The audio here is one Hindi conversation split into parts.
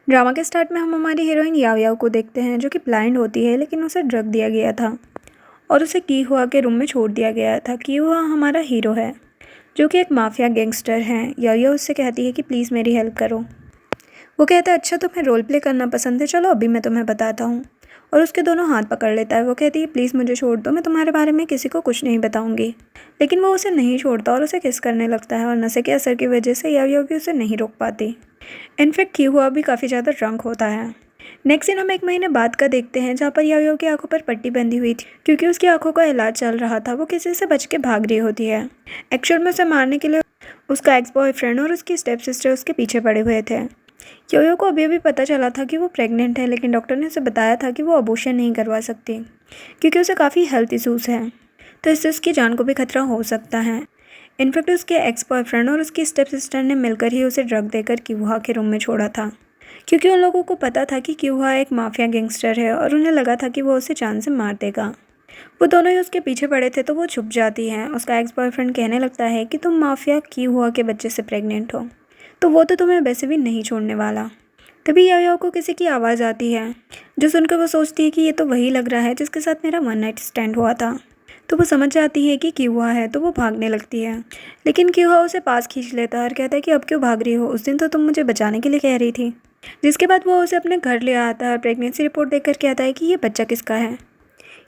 ड्रामा के स्टार्ट में हम हमारी हीरोइन याओ याओ को देखते हैं जो कि ब्लाइंड होती है, लेकिन उसे ड्रग दिया गया था और उसे की हुआ के रूम में छोड़ दिया गया था। की हुआ हमारा हीरो है जो कि एक माफिया गैंगस्टर है। याओ याओ उससे कहती है कि प्लीज़ मेरी हेल्प करो। वो कहता है अच्छा तुम्हें रोल प्ले करना पसंद है, चलो अभी मैं तुम्हें बताता हूँ। और उसके दोनों हाथ पकड़ लेता है। वो कहती है प्लीज़ मुझे छोड़ दो, मैं तुम्हारे बारे में किसी को कुछ नहीं बताऊंगी। लेकिन वो उसे नहीं छोड़ता और उसे किस करने लगता है और नशे के असर की वजह से याओ याओ भी उसे नहीं रोक पाती। इनफैक्ट की हुआ भी काफ़ी ज़्यादा ड्रंक होता है। नेक्स्ट सीन हम 1 महीने बाद का देखते हैं जहाँ पर याओ याओ की आंखों पर पट्टी बंधी हुई थी क्योंकि उसकी आंखों का इलाज चल रहा था। वो किसी से बच के भाग रही होती है। एक्चुअल में उसे मारने के लिए उसका एक्स बॉयफ्रेंड और उसकी स्टेप सिस्टर उसके पीछे पड़े हुए थे। याओ याओ को अभी अभी पता चला था कि वो प्रेग्नेंट है, लेकिन डॉक्टर ने उसे बताया था कि वो अबॉर्शन नहीं करवा सकती क्योंकि उसे काफ़ी हेल्थ इशूज़ हैं, तो इससे उसकी जान को भी खतरा हो सकता है। इनफैक्ट उसके एक्स बॉयफ्रेंड और उसकी स्टेप सिस्टर ने मिलकर ही उसे ड्रग देकर किहुआ के रूम में छोड़ा था क्योंकि उन लोगों को पता था कि किहुआ एक माफिया गैंगस्टर है और उन्हें लगा था कि वो उसे जान से मार देगा। वो दोनों ही उसके पीछे पड़े थे तो वो छुप जाती हैं। उसका एक्स बॉयफ्रेंड कहने लगता है कि तुम माफिया किहुआ के बच्चे से प्रेग्नेंट हो, तो वो तो तुम्हें वैसे भी नहीं छोड़ने वाला। तभी याओ याओ को किसी की आवाज़ आती है जो सुनकर वो सोचती है कि ये तो वही लग रहा है जिसके साथ मेरा वन नाइट स्टैंड हुआ था। तो वो समझ जाती है कि किहुआ है तो वो भागने लगती है, लेकिन किहुआ उसे पास खींच लेता है और कहता है कि अब क्यों भाग रही हो, उस दिन तो तुम मुझे बचाने के लिए कह रही थी। जिसके बाद वो उसे अपने घर ले आता है और प्रेगनेंसी रिपोर्ट देखकर कहता है कि ये बच्चा किसका है।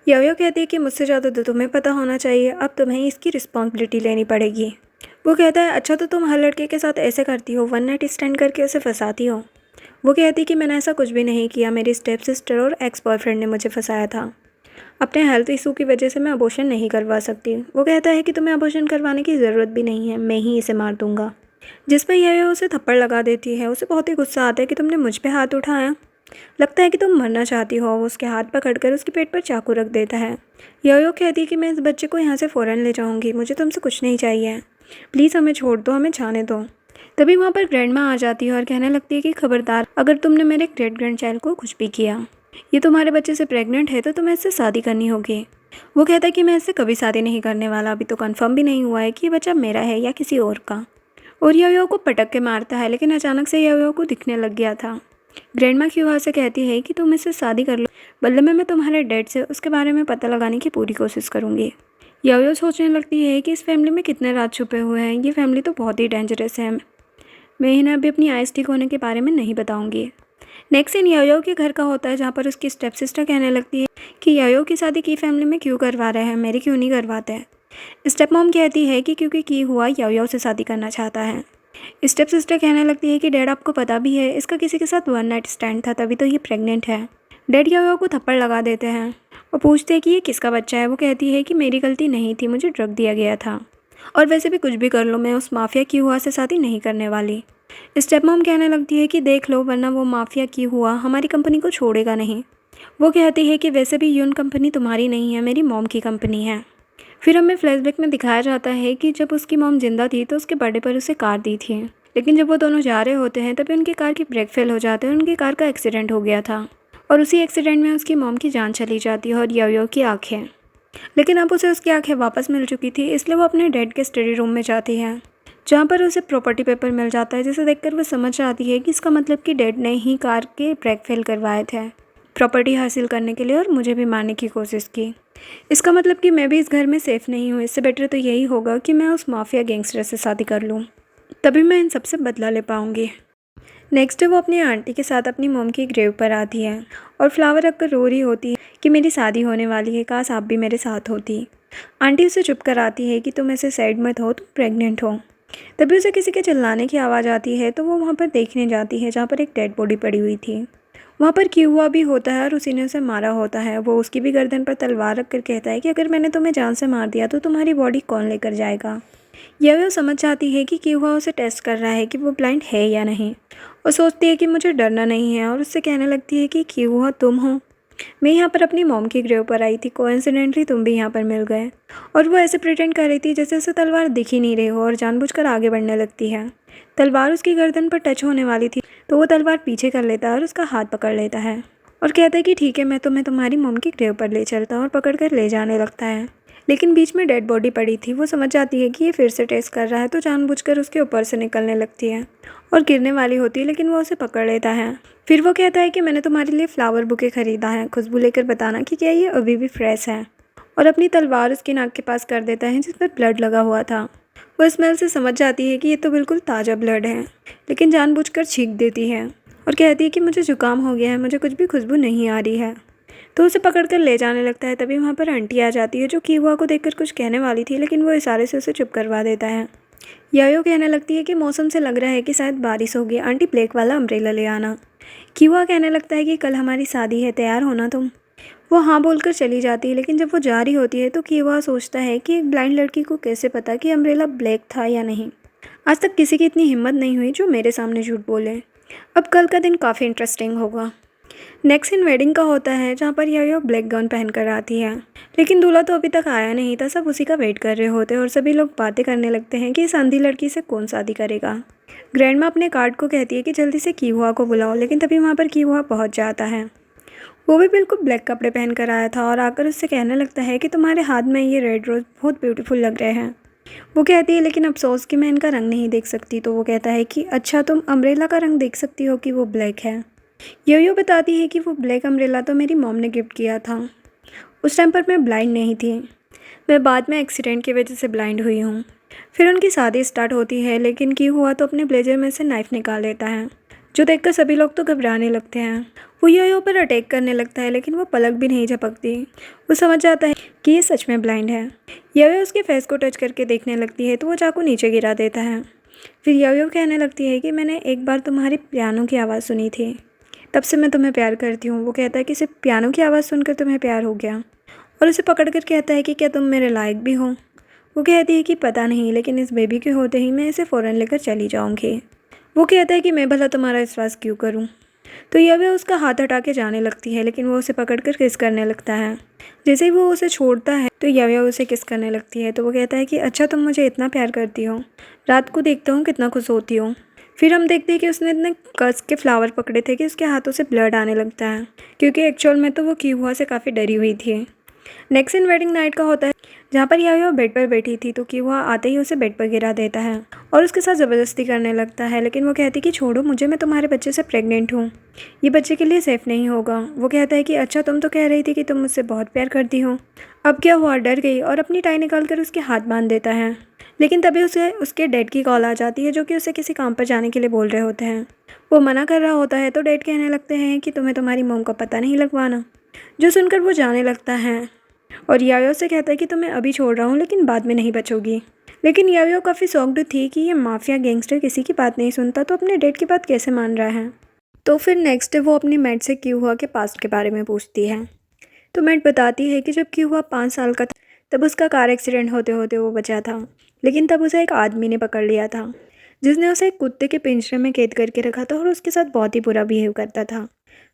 याओ याओ कहती है कि मुझसे ज़्यादा तो तुम्हें पता होना चाहिए, अब तुम्हें इसकी रिस्पॉन्सिबिलिटी लेनी पड़ेगी। वो कहता है अच्छा तो तुम हर लड़के के साथ ऐसे करती हो, वन नाइट स्टैंड करके उसे फंसाती हो। वो कहती कि मैंने ऐसा कुछ भी नहीं किया, मेरी स्टेप सिस्टर और एक्स बॉयफ्रेंड ने मुझे फंसाया था। अपने हेल्थ इशू की वजह से मैं अबॉर्शन नहीं करवा सकती। वो कहता है कि तुम्हें अबॉर्शन करवाने की ज़रूरत भी नहीं है, मैं ही इसे मार दूंगा। जिस पर यह उसे थप्पड़ लगा देती है। उसे बहुत ही गुस्सा आता है कि तुमने मुझ पे हाथ उठाया, लगता है कि तुम मरना चाहती हो। वो उसके हाथ पकड़कर उसके पेट पर चाकू रख देता है। यो कहती है कि मैं इस बच्चे को यहाँ से फ़ौरन ले जाऊँगी, मुझे तुमसे कुछ नहीं चाहिए, प्लीज़ हमें छोड़ दो, हमें जाने दो। तभी वहाँ पर ग्रैंडमा आ जाती है और कहने लगती है कि खबरदार, अगर तुमने मेरे ग्रेट ग्रैंड चाइल्ड को कुछ भी किया, ये तुम्हारे बच्चे से प्रेग्नेंट है तो तुम्हें इससे शादी करनी होगी। वो कहता है कि मैं इससे कभी शादी नहीं करने वाला, अभी तो कंफर्म भी नहीं हुआ है कि ये बच्चा मेरा है या किसी और का। और याओ को पटक के मारता है, लेकिन अचानक से याओ को दिखने लग गया था। ग्रैंडमा क्यूहा से कहती है कि तुम इससे शादी कर लो, बदले में मैं तुम्हारे डैड से उसके बारे में पता लगाने की पूरी कोशिश करूँगी। याओ सोचने लगती है कि इस फैमिली में कितने राज छुपे हुए हैं, ये फैमिली तो बहुत ही डेंजरस है, मैं इन्हें अभी अपनी आइस ठीक होने के बारे में नहीं बताऊंगी। नेक्स्ट सीन याओ के घर का होता है जहाँ पर उसकी स्टेप सिस्टर कहने लगती है कि याओ की शादी की फैमिली में क्यों करवा रहे हैं, मेरी क्यों नहीं करवाते हैं। स्टेप मॉम कहती है कि क्योंकि की हुआ याओ से शादी करना चाहता है। स्टेप सिस्टर कहने लगती है कि डैड आपको पता भी है इसका किसी के साथ वन नाइट स्टैंड था, तभी तो ये प्रेग्नेंट है। डैड याओ को थप्पड़ लगा देते हैं और पूछते हैं कि ये किसका बच्चा है। वो कहती है कि मेरी गलती नहीं थी, मुझे ड्रग दिया गया था, और वैसे भी कुछ भी कर लो, मैं उस माफिया की हुआ से शादी नहीं करने वाली। स्टेप मॉम कहने लगती है कि देख लो, वरना वो माफिया की हुआ हमारी कंपनी को छोड़ेगा नहीं। वो कहती है कि वैसे भी यून कंपनी तुम्हारी नहीं है, मेरी मॉम की कंपनी है। फिर हमें फ्लैशबैक में दिखाया जाता है कि जब उसकी मॉम जिंदा थी तो उसके बर्थडे पर उसे कार दी थी, लेकिन जब वो दोनों जा रहे होते हैं तभी उनकी कार की ब्रेक फेल हो जाते हैं। उनकी कार का एक्सीडेंट हो गया था और उसी एक्सीडेंट में उसकी मॉम की जान चली जाती है और याओ की आँखें, लेकिन अब उसे उसकी आंखें वापस मिल चुकी थी, इसलिए वो अपने डैड के स्टडी रूम में जाती है जहाँ पर उसे प्रॉपर्टी पेपर मिल जाता है, जिसे देखकर वो समझ जाती है कि इसका मतलब कि डैड ने ही कार के ब्रेक फेल करवाए थे प्रॉपर्टी हासिल करने के लिए और मुझे भी मारने की कोशिश की। इसका मतलब कि मैं भी इस घर में सेफ़ नहीं हूँ, इससे बेटर तो यही होगा कि मैं उस माफिया गैंगस्टर से शादी कर लूँ, तभी मैं इन सबसे बदला ले पाऊँगी। नेक्स्ट डे वो अपनी आंटी के साथ अपनी मॉम की ग्रेव पर आती है और फ्लावर रखकर रो रही होती है कि मेरी शादी होने वाली है, काश आप भी मेरे साथ होती। आंटी उसे चुप कराती है कि तुम ऐसे सैड मत हो, तुम प्रेग्नेंट हो। तभी उसे किसी के चिल्लाने की आवाज़ आती है तो वो वहाँ पर देखने जाती है जहाँ पर एक डेड बॉडी पड़ी हुई थी। वहाँ पर किहुआ भी होता है और उसी ने उसे मारा होता है। वो उसकी भी गर्दन पर तलवार रख कर कहता है कि अगर मैंने तुम्हें जान से मार दिया तो तुम्हारी बॉडी कौन लेकर जाएगा। यह समझ जाती है कि किहुआ उसे टेस्ट कर रहा है कि वो ब्लाइंड है या नहीं, और सोचती है कि मुझे डरना नहीं है और उससे कहने लगती है कि किहुआ तुम हो, मैं यहाँ पर अपनी मॉम की ग्रेव पर आई थी, कोइंसिडेंटली तुम भी यहाँ पर मिल गए। और वो ऐसे प्रिटेंड कर रही थी जैसे उसे तलवार दिख ही नहीं रही हो और जानबूझकर आगे बढ़ने लगती है। तलवार उसकी गर्दन पर टच होने वाली थी तो वो तलवार पीछे कर लेता है और उसका हाथ पकड़ लेता है और कहता है कि ठीक है, मैं तुम्हें तुम्हारी मॉम की ग्रेव पर ले चलता हूँ, और पकड़ कर ले जाने लगता है। लेकिन बीच में डेड बॉडी पड़ी थी। वो समझ जाती है कि ये फिर से टेस्ट कर रहा है तो जानबूझकर उसके ऊपर से निकलने लगती है और गिरने वाली होती है, लेकिन वो उसे पकड़ लेता है। फिर वो कहता है कि मैंने तुम्हारे लिए फ्लावर बुके ख़रीदा है, खुशबू लेकर बताना कि क्या ये अभी भी फ्रेश है। और अपनी तलवार उसकी नाक के पास कर देता है जिस पर ब्लड लगा हुआ था। वो स्मेल से समझ जाती है कि ये तो बिल्कुल ताज़ा ब्लड है, लेकिन जानबूझकर छींक देती है और कहती है कि मुझे जुकाम हो गया है, मुझे कुछ भी खुशबू नहीं आ रही है। तो उसे पकड़कर ले जाने लगता है। तभी वहाँ पर आंटी आ जाती है जो कीहुआ को देखकर कुछ कहने वाली थी, लेकिन वो इशारे से उसे चुप करवा देता है। यायो कहने लगती है कि मौसम से लग रहा है कि शायद बारिश होगी, आंटी ब्लैक वाला अम्ब्रेला ले आना। कीहुआ कहने लगता है कि कल हमारी शादी है, तैयार होना तुम। वो हाँ बोलकर चली जाती है, लेकिन जब वो जा रही होती है तो कीहुआ सोचता है कि एक ब्लाइंड लड़की को कैसे पता कि अम्ब्रेला ब्लैक था या नहीं। आज तक किसी की इतनी हिम्मत नहीं हुई जो मेरे सामने झूठ बोले। अब कल का दिन काफ़ी इंटरेस्टिंग होगा। नेक्स्ट इन वेडिंग का होता है जहाँ पर यायो ब्लैक गाउन पहनकर आती है, लेकिन दूल्हा तो अभी तक आया नहीं था। सब उसी का वेट कर रहे होते हैं और सभी लोग बातें करने लगते हैं कि इस अंधी लड़की से कौन शादी करेगा। ग्रैंडमा अपने कार्ड को कहती है कि जल्दी से कीहुआ को बुलाओ, लेकिन तभी वहाँ पर कीहुआ पहुँच जाता है। वो भी बिल्कुल ब्लैक कपड़े पहन कर आया था और आकर उससे कहने लगता है कि तुम्हारे हाथ में ये रेड रोज़ बहुत ब्यूटीफुल लग रहे हैं। वो कहती है लेकिन अफसोस कि मैं इनका रंग नहीं देख सकती। तो वो कहता है कि अच्छा तुम अम्ब्रेला का रंग देख सकती हो कि वो ब्लैक है। योयो बताती है कि वो ब्लैक अम्ब्रेला तो मेरी मॉम ने गिफ्ट किया था। उस टाइम पर मैं ब्लाइंड नहीं थी, मैं बाद में एक्सीडेंट की वजह से ब्लाइंड हुई हूँ। फिर उनकी शादी स्टार्ट होती है, लेकिन की हुआ तो अपने ब्लेजर में से नाइफ़ निकाल लेता है, जो देखकर सभी लोग तो घबराने लगते हैं। वो योयो पर अटैक करने लगता है, लेकिन वो पलक भी नहीं झपकती। वो समझ जाता है कि ये सच में ब्लाइंड है। योयो उसके फेस को टच करके देखने लगती है तो वो चाकू नीचे गिरा देता है। फिर योयो कहने लगती है कि मैंने एक बार तुम्हारी पियानो की आवाज़ सुनी थी, तब से मैं तुम्हें प्यार करती हूँ। वो कहता है कि सिर्फ पियानो की आवाज़ सुनकर तुम्हें प्यार हो गया, और उसे पकड़कर कहता है कि क्या तुम मेरे लायक भी हो। वो कहती है कि पता नहीं, लेकिन इस बेबी के होते ही मैं इसे फ़ौरन लेकर चली जाऊँगी। वो कहता है कि मैं भला तुम्हारा विश्वास क्यों करूँ। तो यह उसका हाथ हटा के जाने लगती है, लेकिन वो उसे पकड़कर किस करने लगता है। जैसे ही वो उसे छोड़ता है तो यव्या उसे किस करने लगती है। तो वो कहता है कि अच्छा तुम मुझे इतना प्यार करती हो, रात को देखता हूँ कितना खुश होती हो। फिर हम देखते हैं कि उसने इतने कस के फ्लावर पकड़े थे कि उसके हाथों से ब्लड आने लगता है, क्योंकि एक्चुअल में तो वो कीहुआ से काफ़ी डरी हुई थी। नेक्स्ट इन वेडिंग नाइट का होता है जहाँ पर यायो बेड पर बैठी थी तो कीहुआ आते ही उसे बेड पर गिरा देता है और उसके साथ ज़बरदस्ती करने लगता है, लेकिन वो कहती कि छोड़ो मुझे, मैं तुम्हारे बच्चे से प्रेग्नेंट हूँ, ये बच्चे के लिए सेफ़ नहीं होगा। वो कहता है कि अच्छा तुम तो कह रही थी कि तुम मुझसे बहुत प्यार करती हो, अब क्या हुआ। डर गई और अपनी टाई निकाल कर उसके हाथ बांध देता है, लेकिन तभी उसे उसके डैड की कॉल आ जाती है जो कि उसे किसी काम पर जाने के लिए बोल रहे होते हैं। वो मना कर रहा होता है तो डैड कहने लगते हैं कि तुम्हें तुम्हारी मॉम का पता नहीं लगवाना, जो सुनकर वो जाने लगता है और यायो से कहता है कि तुम्हें अभी छोड़ रहा हूँ लेकिन बाद में नहीं बचोगी। लेकिन यायो काफ़ी शॉक्ड थी कि ये माफिया गैंगस्टर किसी की बात नहीं सुनता, तो अपने डैड की बात कैसे मान रहा है। तो फिर नेक्स्ट डे वो अपनी मैट से कीहुआ के पास्ट के बारे में पूछती है। तो मैट बताती है कि जब कीहुआ 5 साल का था तब उसका कार एक्सीडेंट होते होते वो बचा था, लेकिन तब उसे एक आदमी ने पकड़ लिया था जिसने उसे एक कुत्ते के पिंजरे में कैद करके रखा था और उसके साथ बहुत ही बुरा बिहेव करता था।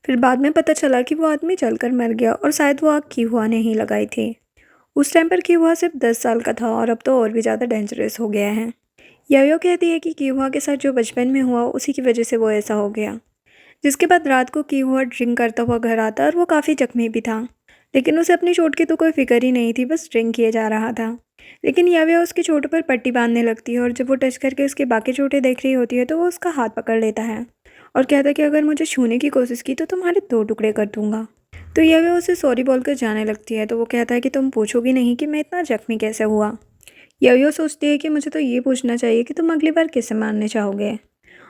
फिर बाद में पता चला कि वो आदमी जलकर मर गया और शायद वो आग कीहुआ ने ही लगाई थी। उस टाइम पर कीहुआ सिर्फ 10 साल का था और अब तो और भी ज़्यादा डेंजरस हो गया है। यायो कहती है कि कीहुआ के साथ जो बचपन में हुआ उसी की वजह से वो ऐसा हो गया। जिसके बाद रात को कीहुआ ड्रिंक करता हुआ घर आता और वो काफ़ी जख्मी भी था, लेकिन उसे अपनी चोट की तो कोई फिक्र ही नहीं थी, बस ड्रिंक किए जा रहा था। लेकिन याविया उसकी चोट पर पट्टी बांधने लगती है और जब वो टच करके उसके बाकी चोटें देख रही होती है तो वो उसका हाथ पकड़ लेता है और कहता है कि अगर मुझे छूने की कोशिश की तो तुम्हारे 2 टुकड़े कर दूंगा। तो याविया उसे सॉरी बोलकर जाने लगती है। तो वो कहता है कि तुम पूछोगी नहीं कि मैं इतना जख्मी कैसे हुआ। याविया सोचती है कि मुझे तो ये पूछना चाहिए कि तुम अगली बार किसे मारने चाहोगे,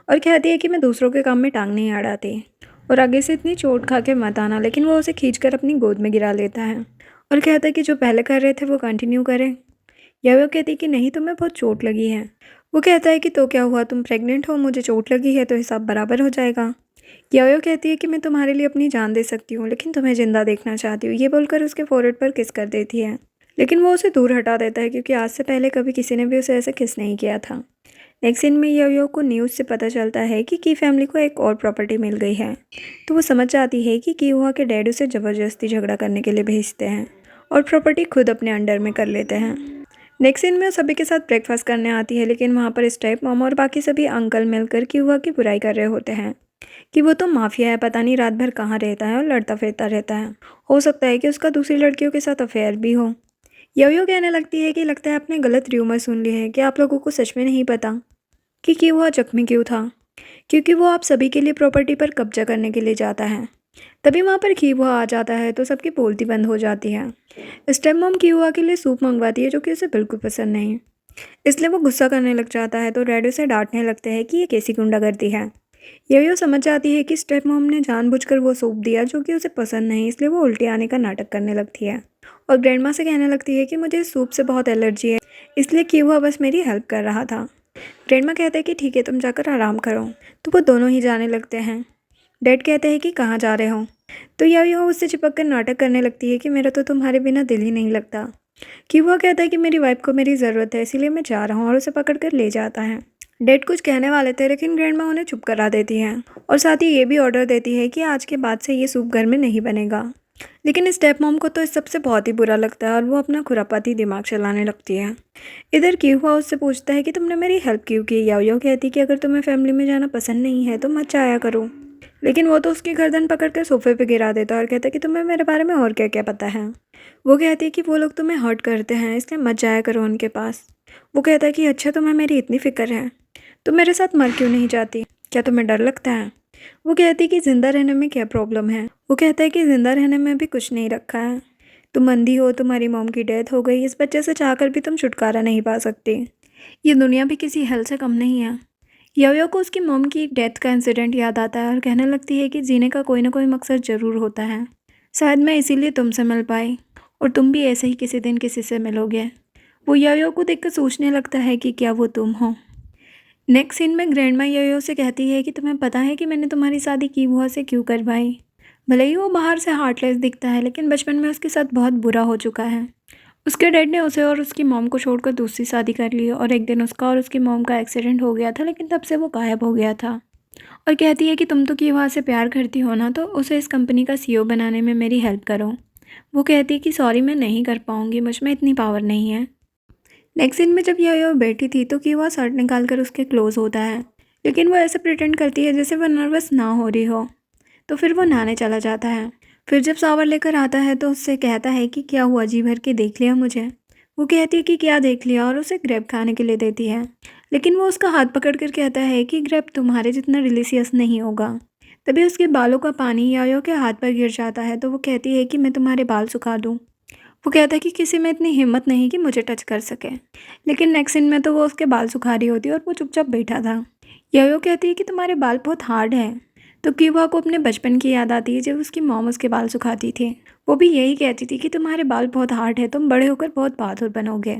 और कहती है कि मैं दूसरों के काम में टांग नहीं अड़ाती और आगे से इतनी चोट खा के मत आना। लेकिन वो उसे खींचकर अपनी गोद में गिरा लेता है और कहता है कि जो पहले कर रहे थे वो कंटिन्यू करें। या वो कहती है कि नहीं, तुम्हें बहुत चोट लगी है। वो कहता है कि तो क्या हुआ, तुम प्रेग्नेंट हो, मुझे चोट लगी है तो हिसाब बराबर हो जाएगा। या वो कहती है कि मैं तुम्हारे लिए अपनी जान दे सकती हूँ, लेकिन तुम्हें ज़िंदा देखना चाहती हूँ। ये बोलकर उसके फोrehead पर किस कर देती है, लेकिन वो उसे दूर हटा देता है क्योंकि आज से पहले कभी किसी ने भी उसे ऐसे किस नहीं किया था। नेक्स्ट सीन में योयो को न्यूज़ से पता चलता है कि की फैमिली को एक और प्रॉपर्टी मिल गई है। तो वो समझ जाती है कि कीहुआ के डैड उसे ज़बरदस्ती झगड़ा करने के लिए भेजते हैं और प्रॉपर्टी खुद अपने अंडर में कर लेते हैं। नेक्स्ट सीन में सभी के साथ ब्रेकफास्ट करने आती है, लेकिन वहाँ पर स्टेप मॉम और बाकी सभी अंकल मिलकर कीहुआ की बुराई कर रहे होते हैं कि वो तो माफिया है, पता नहीं रात भर कहाँ रहता है और लड़ता फिरता रहता है, हो सकता है कि उसका दूसरी लड़कियों के साथ अफेयर भी हो। योयो कहने लगती है कि लगता है आपने गलत र्यूमर सुन ली है, कि आप लोगों को सच में नहीं पता कि कीहुआ जख्मी क्यों था। क्योंकि वो आप सभी के लिए प्रॉपर्टी पर कब्जा करने के लिए जाता है। तभी वहाँ पर कीहुआ आ जाता है तो सबकी बोलती बंद हो जाती है। स्टेप मॉम कीहुआ के लिए सूप मंगवाती है जो कि उसे बिल्कुल पसंद नहीं, इसलिए वो गुस्सा करने लग जाता है तो रेड उसे डांटने लगते हैं कि ये कैसी गुंडागर्दी है। यो समझ जाती है कि स्टेप मॉम ने जानबूझकर वो सूप दिया जो कि उसे पसंद नहीं, इसलिए वो उल्टी आने का नाटक करने लगती है और ग्रैंडमा से कहने लगती है कि मुझे इस सूप से बहुत एलर्जी है, इसलिए कीहुआ बस मेरी हेल्प कर रहा था। ग्रैंडमा कहते हैं कि ठीक है तुम जाकर आराम करो, तो वो दोनों ही जाने लगते हैं। डैड कहते हैं कि कहाँ जा रहे हो, तो यो उससे चिपक कर नाटक करने लगती है कि मेरा तो तुम्हारे बिना दिल ही नहीं लगता। कीहुआ कहता है कि मेरी वाइफ को मेरी ज़रूरत है इसीलिए मैं जा रहा हूँ, और उसे पकड़ कर ले जाता है। डैड कुछ कहने वाले थे लेकिन ग्रैंडमा उन्हें चुप करा देती है और साथ ही ये भी ऑर्डर देती है कि आज के बाद से ये सूप घर में नहीं बनेगा। लेकिन स्टेप मॉम को तो इस सबसे बहुत ही बुरा लगता है और वो अपना खुरापाती दिमाग चलाने लगती है। इधर कीहुआ उससे पूछता है कि तुमने मेरी हेल्प क्यों की। यो कहती कि अगर तुम्हें फैमिली में जाना पसंद नहीं है तो मत जाया करो, लेकिन वो तो उसकी गर्दन पकड़ कर सोफे पे गिरा देता है और कहता है कि तुम्हें मेरे बारे में और क्या क्या पता है। वो कहती है कि वो लोग तुम्हें हर्ट करते हैं इसलिए मत जाया करो उनके पास। वो कहता है कि अच्छा तुम्हें मेरी इतनी फ़िक्र है, तुम मेरे साथ मर क्यों नहीं जाती, क्या तुम्हें डर लगता है। वो कहती है कि ज़िंदा रहने में क्या प्रॉब्लम है। वो कहता है कि ज़िंदा रहने में भी कुछ नहीं रखा है, तुम अंधी हो, तुम्हारी मॉम की डेथ हो गई, इस बच्चे से चाहकर भी तुम छुटकारा नहीं पा सकती, ये दुनिया भी किसी हल से कम नहीं है। यो को उसकी मॉम की एक डेथ का इंसिडेंट याद आता है और कहने लगती है कि जीने का कोई ना कोई मकसद ज़रूर होता है, शायद मैं इसीलिए तुमसे मिल पाई और तुम भी ऐसे ही किसी दिन किसी से मिलोगे। वो यो को देखकर सोचने लगता है कि क्या वो तुम हो। नेक्स्ट सीन में ग्रैंडमा यो से कहती है कि तुम्हें पता है कि मैंने तुम्हारी शादी कीहुआ से क्यों करवाई। भले ही वो बाहर से हार्टलेस दिखता है लेकिन बचपन में उसके साथ बहुत बुरा हो चुका है। उसके डैड ने उसे और उसकी मॉम को छोड़कर दूसरी शादी कर ली और एक दिन उसका और उसकी मॉम का एक्सीडेंट हो गया था, लेकिन तब से वो गायब हो गया था। और कहती है कि तुम तो कीहुआ से प्यार करती हो ना, तो उसे इस कंपनी का सीईओ बनाने में मेरी हेल्प करो। वो कहती है कि सॉरी मैं नहीं कर पाऊँगी, मुझ में इतनी पावर नहीं है। नेक्स्ट सीन में जब यो बैठी थी तो कीहुआ शर्ट निकाल कर उसके क्लोज होता है, लेकिन वो ऐसे प्रिटेंड करती है जैसे वो नर्वस ना हो रही हो। तो फिर वो नहाने चला जाता है। फिर जब शावर लेकर आता है तो उससे कहता है कि क्या हुआ, जी भर के देख लिया मुझे। वो कहती है कि क्या देख लिया और उसे ग्रेप खाने के लिए देती है, लेकिन वो उसका हाथ पकड़ कर कहता है कि ग्रेप तुम्हारे जितना डिलीशियस नहीं होगा। तभी उसके बालों का पानी यो के हाथ पर गिर जाता है तो वो कहती है कि मैं तुम्हारे बाल सुखा दूँ। वो कहता है कि किसी में इतनी हिम्मत नहीं कि मुझे टच कर सके, लेकिन नेक्स्ट सीन में तो वो उसके बाल सुखा रही होती है और वो चुपचाप बैठा था। यो कहती है कि तुम्हारे बाल बहुत हार्ड हैं, तो कीहुआ को अपने बचपन की याद आती है जब उसकी मॉम उसके बाल सुखाती थी। वो भी यही कहती थी कि तुम्हारे बाल बहुत हार्ड है, तुम बड़े होकर बहुत बहादुर बनोगे।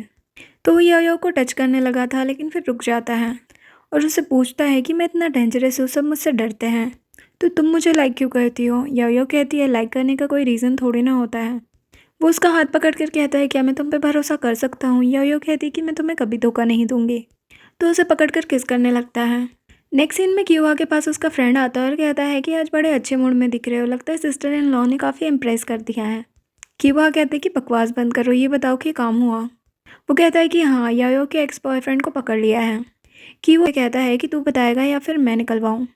तो वो यो को टच करने लगा था लेकिन फिर रुक जाता है और उससे पूछता है कि मैं इतना डेंजरस हूँ, सब मुझसे डरते हैं, तो तुम मुझे लाइक क्यों करती हो। यो कहती है लाइक करने का कोई रीज़न थोड़ी ना होता है। वो उसका हाथ पकड़ कर कहता है क्या मैं तुम पे भरोसा कर सकता हूँ। यो कहती है कि मैं तुम्हें कभी धोखा नहीं दूंगी, तो उसे पकड़ कर किस करने लगता है। नेक्स्ट सीन में कीहुआ के पास उसका फ्रेंड आता है और कहता है कि आज बड़े अच्छे मूड में दिख रहे हो, लगता है सिस्टर इन लॉ ने काफ़ी इम्प्रेस कर दिया है। कीहुआ कहते हैं कि बकवास बंद करो, ये बताओ कि काम हुआ। वो कहता है कि हाँ, यायो के एक्स बॉयफ्रेंड को पकड़ लिया है। कीहुआ कहता है कि तू बताएगा या फिर मैं निकलवाऊँ।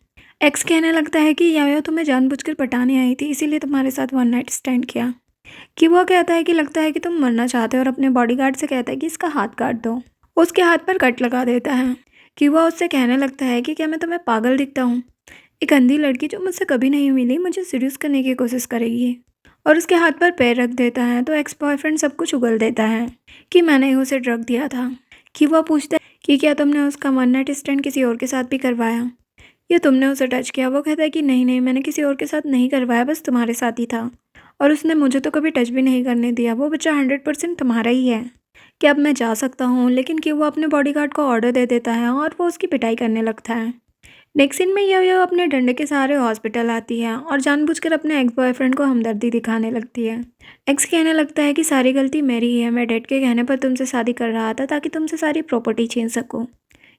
एक्स कहने लगता है कि यायो तुम्हें जानबूझकर पटाने आई थी इसीलिए तुम्हारे साथ वन नाइट स्टैंड किया। कीहुआ कहता है कि लगता है कि तुम मरना चाहते हो और अपने बॉडीगार्ड से कहता है कि इसका हाथ काट दो। वो उसके हाथ पर कट लगा देता है। कीहुआ उससे कहने लगता है कि क्या मैं तुम्हें पागल दिखता हूँ, एक अंधी लड़की जो मुझसे कभी नहीं मिली मुझे सीड्यूस करने की कोशिश करेगी। और उसके हाथ पर पैर रख देता है तो एक्स बॉयफ्रेंड सब कुछ उगल देता है कि मैंने ही उसे ड्रग दिया था। कीहुआ पूछता है कि क्या तुमने उसका वन नाइट स्टैंड किसी और के साथ भी करवाया, या तुमने उसे टच किया। वो कहता है कि नहीं नहीं, मैंने किसी और के साथ नहीं करवाया, बस तुम्हारे साथ ही था, और उसने मुझे तो कभी टच भी नहीं करने दिया। वो बच्चा 100% तुम्हारा ही है, कि अब मैं जा सकता हूँ। लेकिन कि वो अपने बॉडीगार्ड को ऑर्डर दे देता है और वो उसकी पिटाई करने लगता है। नेक्स्ट सीन में यो अपने डंडे के सहारे हॉस्पिटल आती है और जानबूझकर अपने एक्स बॉयफ्रेंड को हमदर्दी दिखाने लगती है। एक्स कहने लगता है कि सारी गलती मेरी ही है, मैं डैड के कहने पर तुमसे शादी कर रहा था ताकि तुमसे सारी प्रॉपर्टी छीन सकूँ।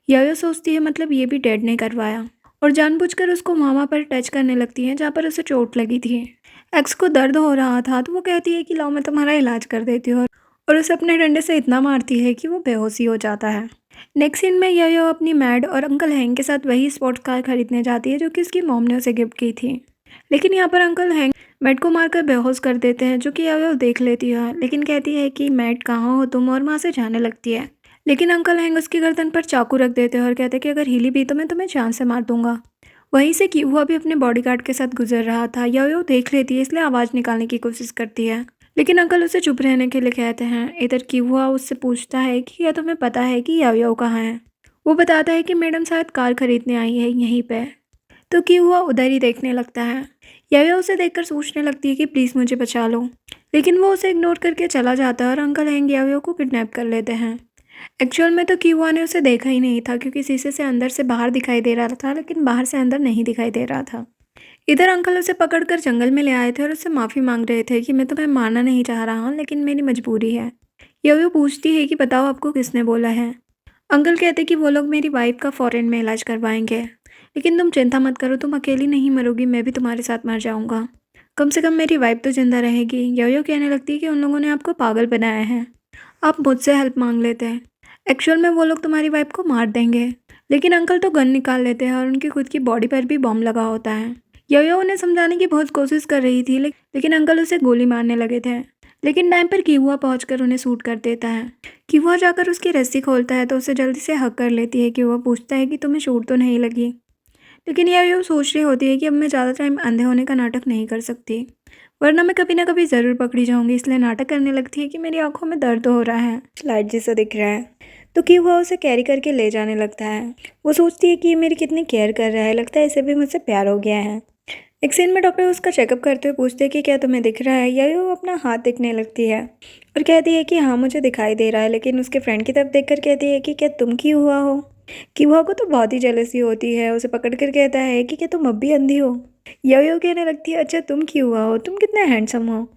यो सोचती है मतलब ये भी डैड ने करवाया, और जानबूझकर उसको मामा पर टच करने लगती है जहाँ पर उसे चोट लगी थी। एक्स को दर्द हो रहा था तो वो कहती है कि लाओ मैं तुम्हारा इलाज कर देती हूँ, और उसे अपने डंडे से इतना मारती है कि वो बेहोशी हो जाता है। नेक्स्ट सीन में यो अपनी मैड और अंकल हैंग के साथ वही स्पोर्ट्स कार खरीदने जाती है जो कि उसकी मॉम ने उसे गिफ्ट की थी। लेकिन यहाँ पर अंकल हैंग मैड को मारकर बेहोश कर देते हैं, जो कि यो देख लेती है लेकिन कहती है कि मैड कहाँ हो तुम, और वहाँ से जाने लगती है। लेकिन अंकल हैंग उसकी गर्दन पर चाकू रख देते हैं और कहते हैं कि अगर हिली भी तो मैं तुम्हें जान से मार दूंगा। वहीं से कि हुआ भी अपने बॉडीगार्ड के साथ गुजर रहा था। यो देख लेती है, इसलिए आवाज़ निकालने की कोशिश करती है, लेकिन अंकल उसे चुप रहने के लिए कहते हैं। इधर की हुआ उससे पूछता है कि क्या तुम्हें पता है कि यो कहाँ है। वो बताता है कि मैडम शायद कार खरीदने आई है यहीं पे। तो कि हुआ उधर ही देखने लगता है। यो उसे देखकर सोचने लगती है कि प्लीज़ मुझे बचा लो, लेकिन वो उसे इग्नोर करके चला जाता है और अंकल हैंग यो को किडनैप कर लेते हैं। एक्चुअल में तो किहुआ ने उसे देखा ही नहीं था, क्योंकि शीशे से अंदर से बाहर दिखाई दे रहा था, लेकिन बाहर से अंदर नहीं दिखाई दे रहा था। इधर अंकल उसे पकड़कर जंगल में ले आए थे और उससे माफ़ी मांग रहे थे कि मैं तुम्हें मारना नहीं चाह रहा हूँ, लेकिन मेरी मजबूरी है। यो पूछती है कि बताओ आपको किसने बोला है। अंकल कहते कि वो लोग मेरी वाइफ का फॉरेन में इलाज करवाएंगे, लेकिन तुम चिंता मत करो, तुम अकेली नहीं मरोगी, मैं भी तुम्हारे साथ मर जाऊंगा। कम से कम मेरी वाइफ तो जिंदा रहेगी। यो कहने लगती है कि उन लोगों ने आपको पागल बनाया है, आप मुझसे हेल्प मांग लेते हैं। एक्चुअल में वो लोग तुम्हारी वाइफ को मार देंगे। लेकिन अंकल तो गन निकाल लेते हैं और उनकी खुद की बॉडी पर भी बॉम्ब लगा होता है। यो उन्हें समझाने की बहुत कोशिश कर रही थी, लेकिन अंकल उसे गोली मारने लगे थे। लेकिन टाइम पर किहुआ पहुंचकर उन्हें शूट कर देता है। किहुआ जाकर उसकी रस्सी खोलता है तो उसे जल्दी से हक कर लेती है। किहुआ पूछता है कि तुम्हें चोट तो नहीं लगी। लेकिन यो सोच रही होती है कि अब मैं ज़्यादा टाइम अंधे होने का नाटक नहीं कर सकती, वरना मैं कभी ना कभी ज़रूर पकड़ी जाऊंगी। इसलिए नाटक करने लगती है कि मेरी आंखों में दर्द हो रहा है, लाइट जैसा दिख रहा है। तो किहुआ उसे कैरी करके ले जाने लगता है। वो सोचती है कि ये मेरी कितनी केयर कर रहा है, लगता है इसे भी मुझसे प्यार हो गया है। एक सीन में डॉक्टर उसका चेकअप करते हुए पूछते हैं कि क्या तुम्हें दिख रहा है, या वो अपना हाथ दिखने लगती है और कहती है कि हाँ मुझे दिखाई दे रहा है, लेकिन उसके फ्रेंड की तरफ देखकर कहती है कि क्या तुम की हुआ हो। किहुआ को तो बहुत ही जेलसी होती है, उसे पकड़ कर कहता है कि क्या तुम अब भी अंधी हो। यो कहने लगती है अच्छा तुम की हुआ हो, तुम कितने हैंडसम हो।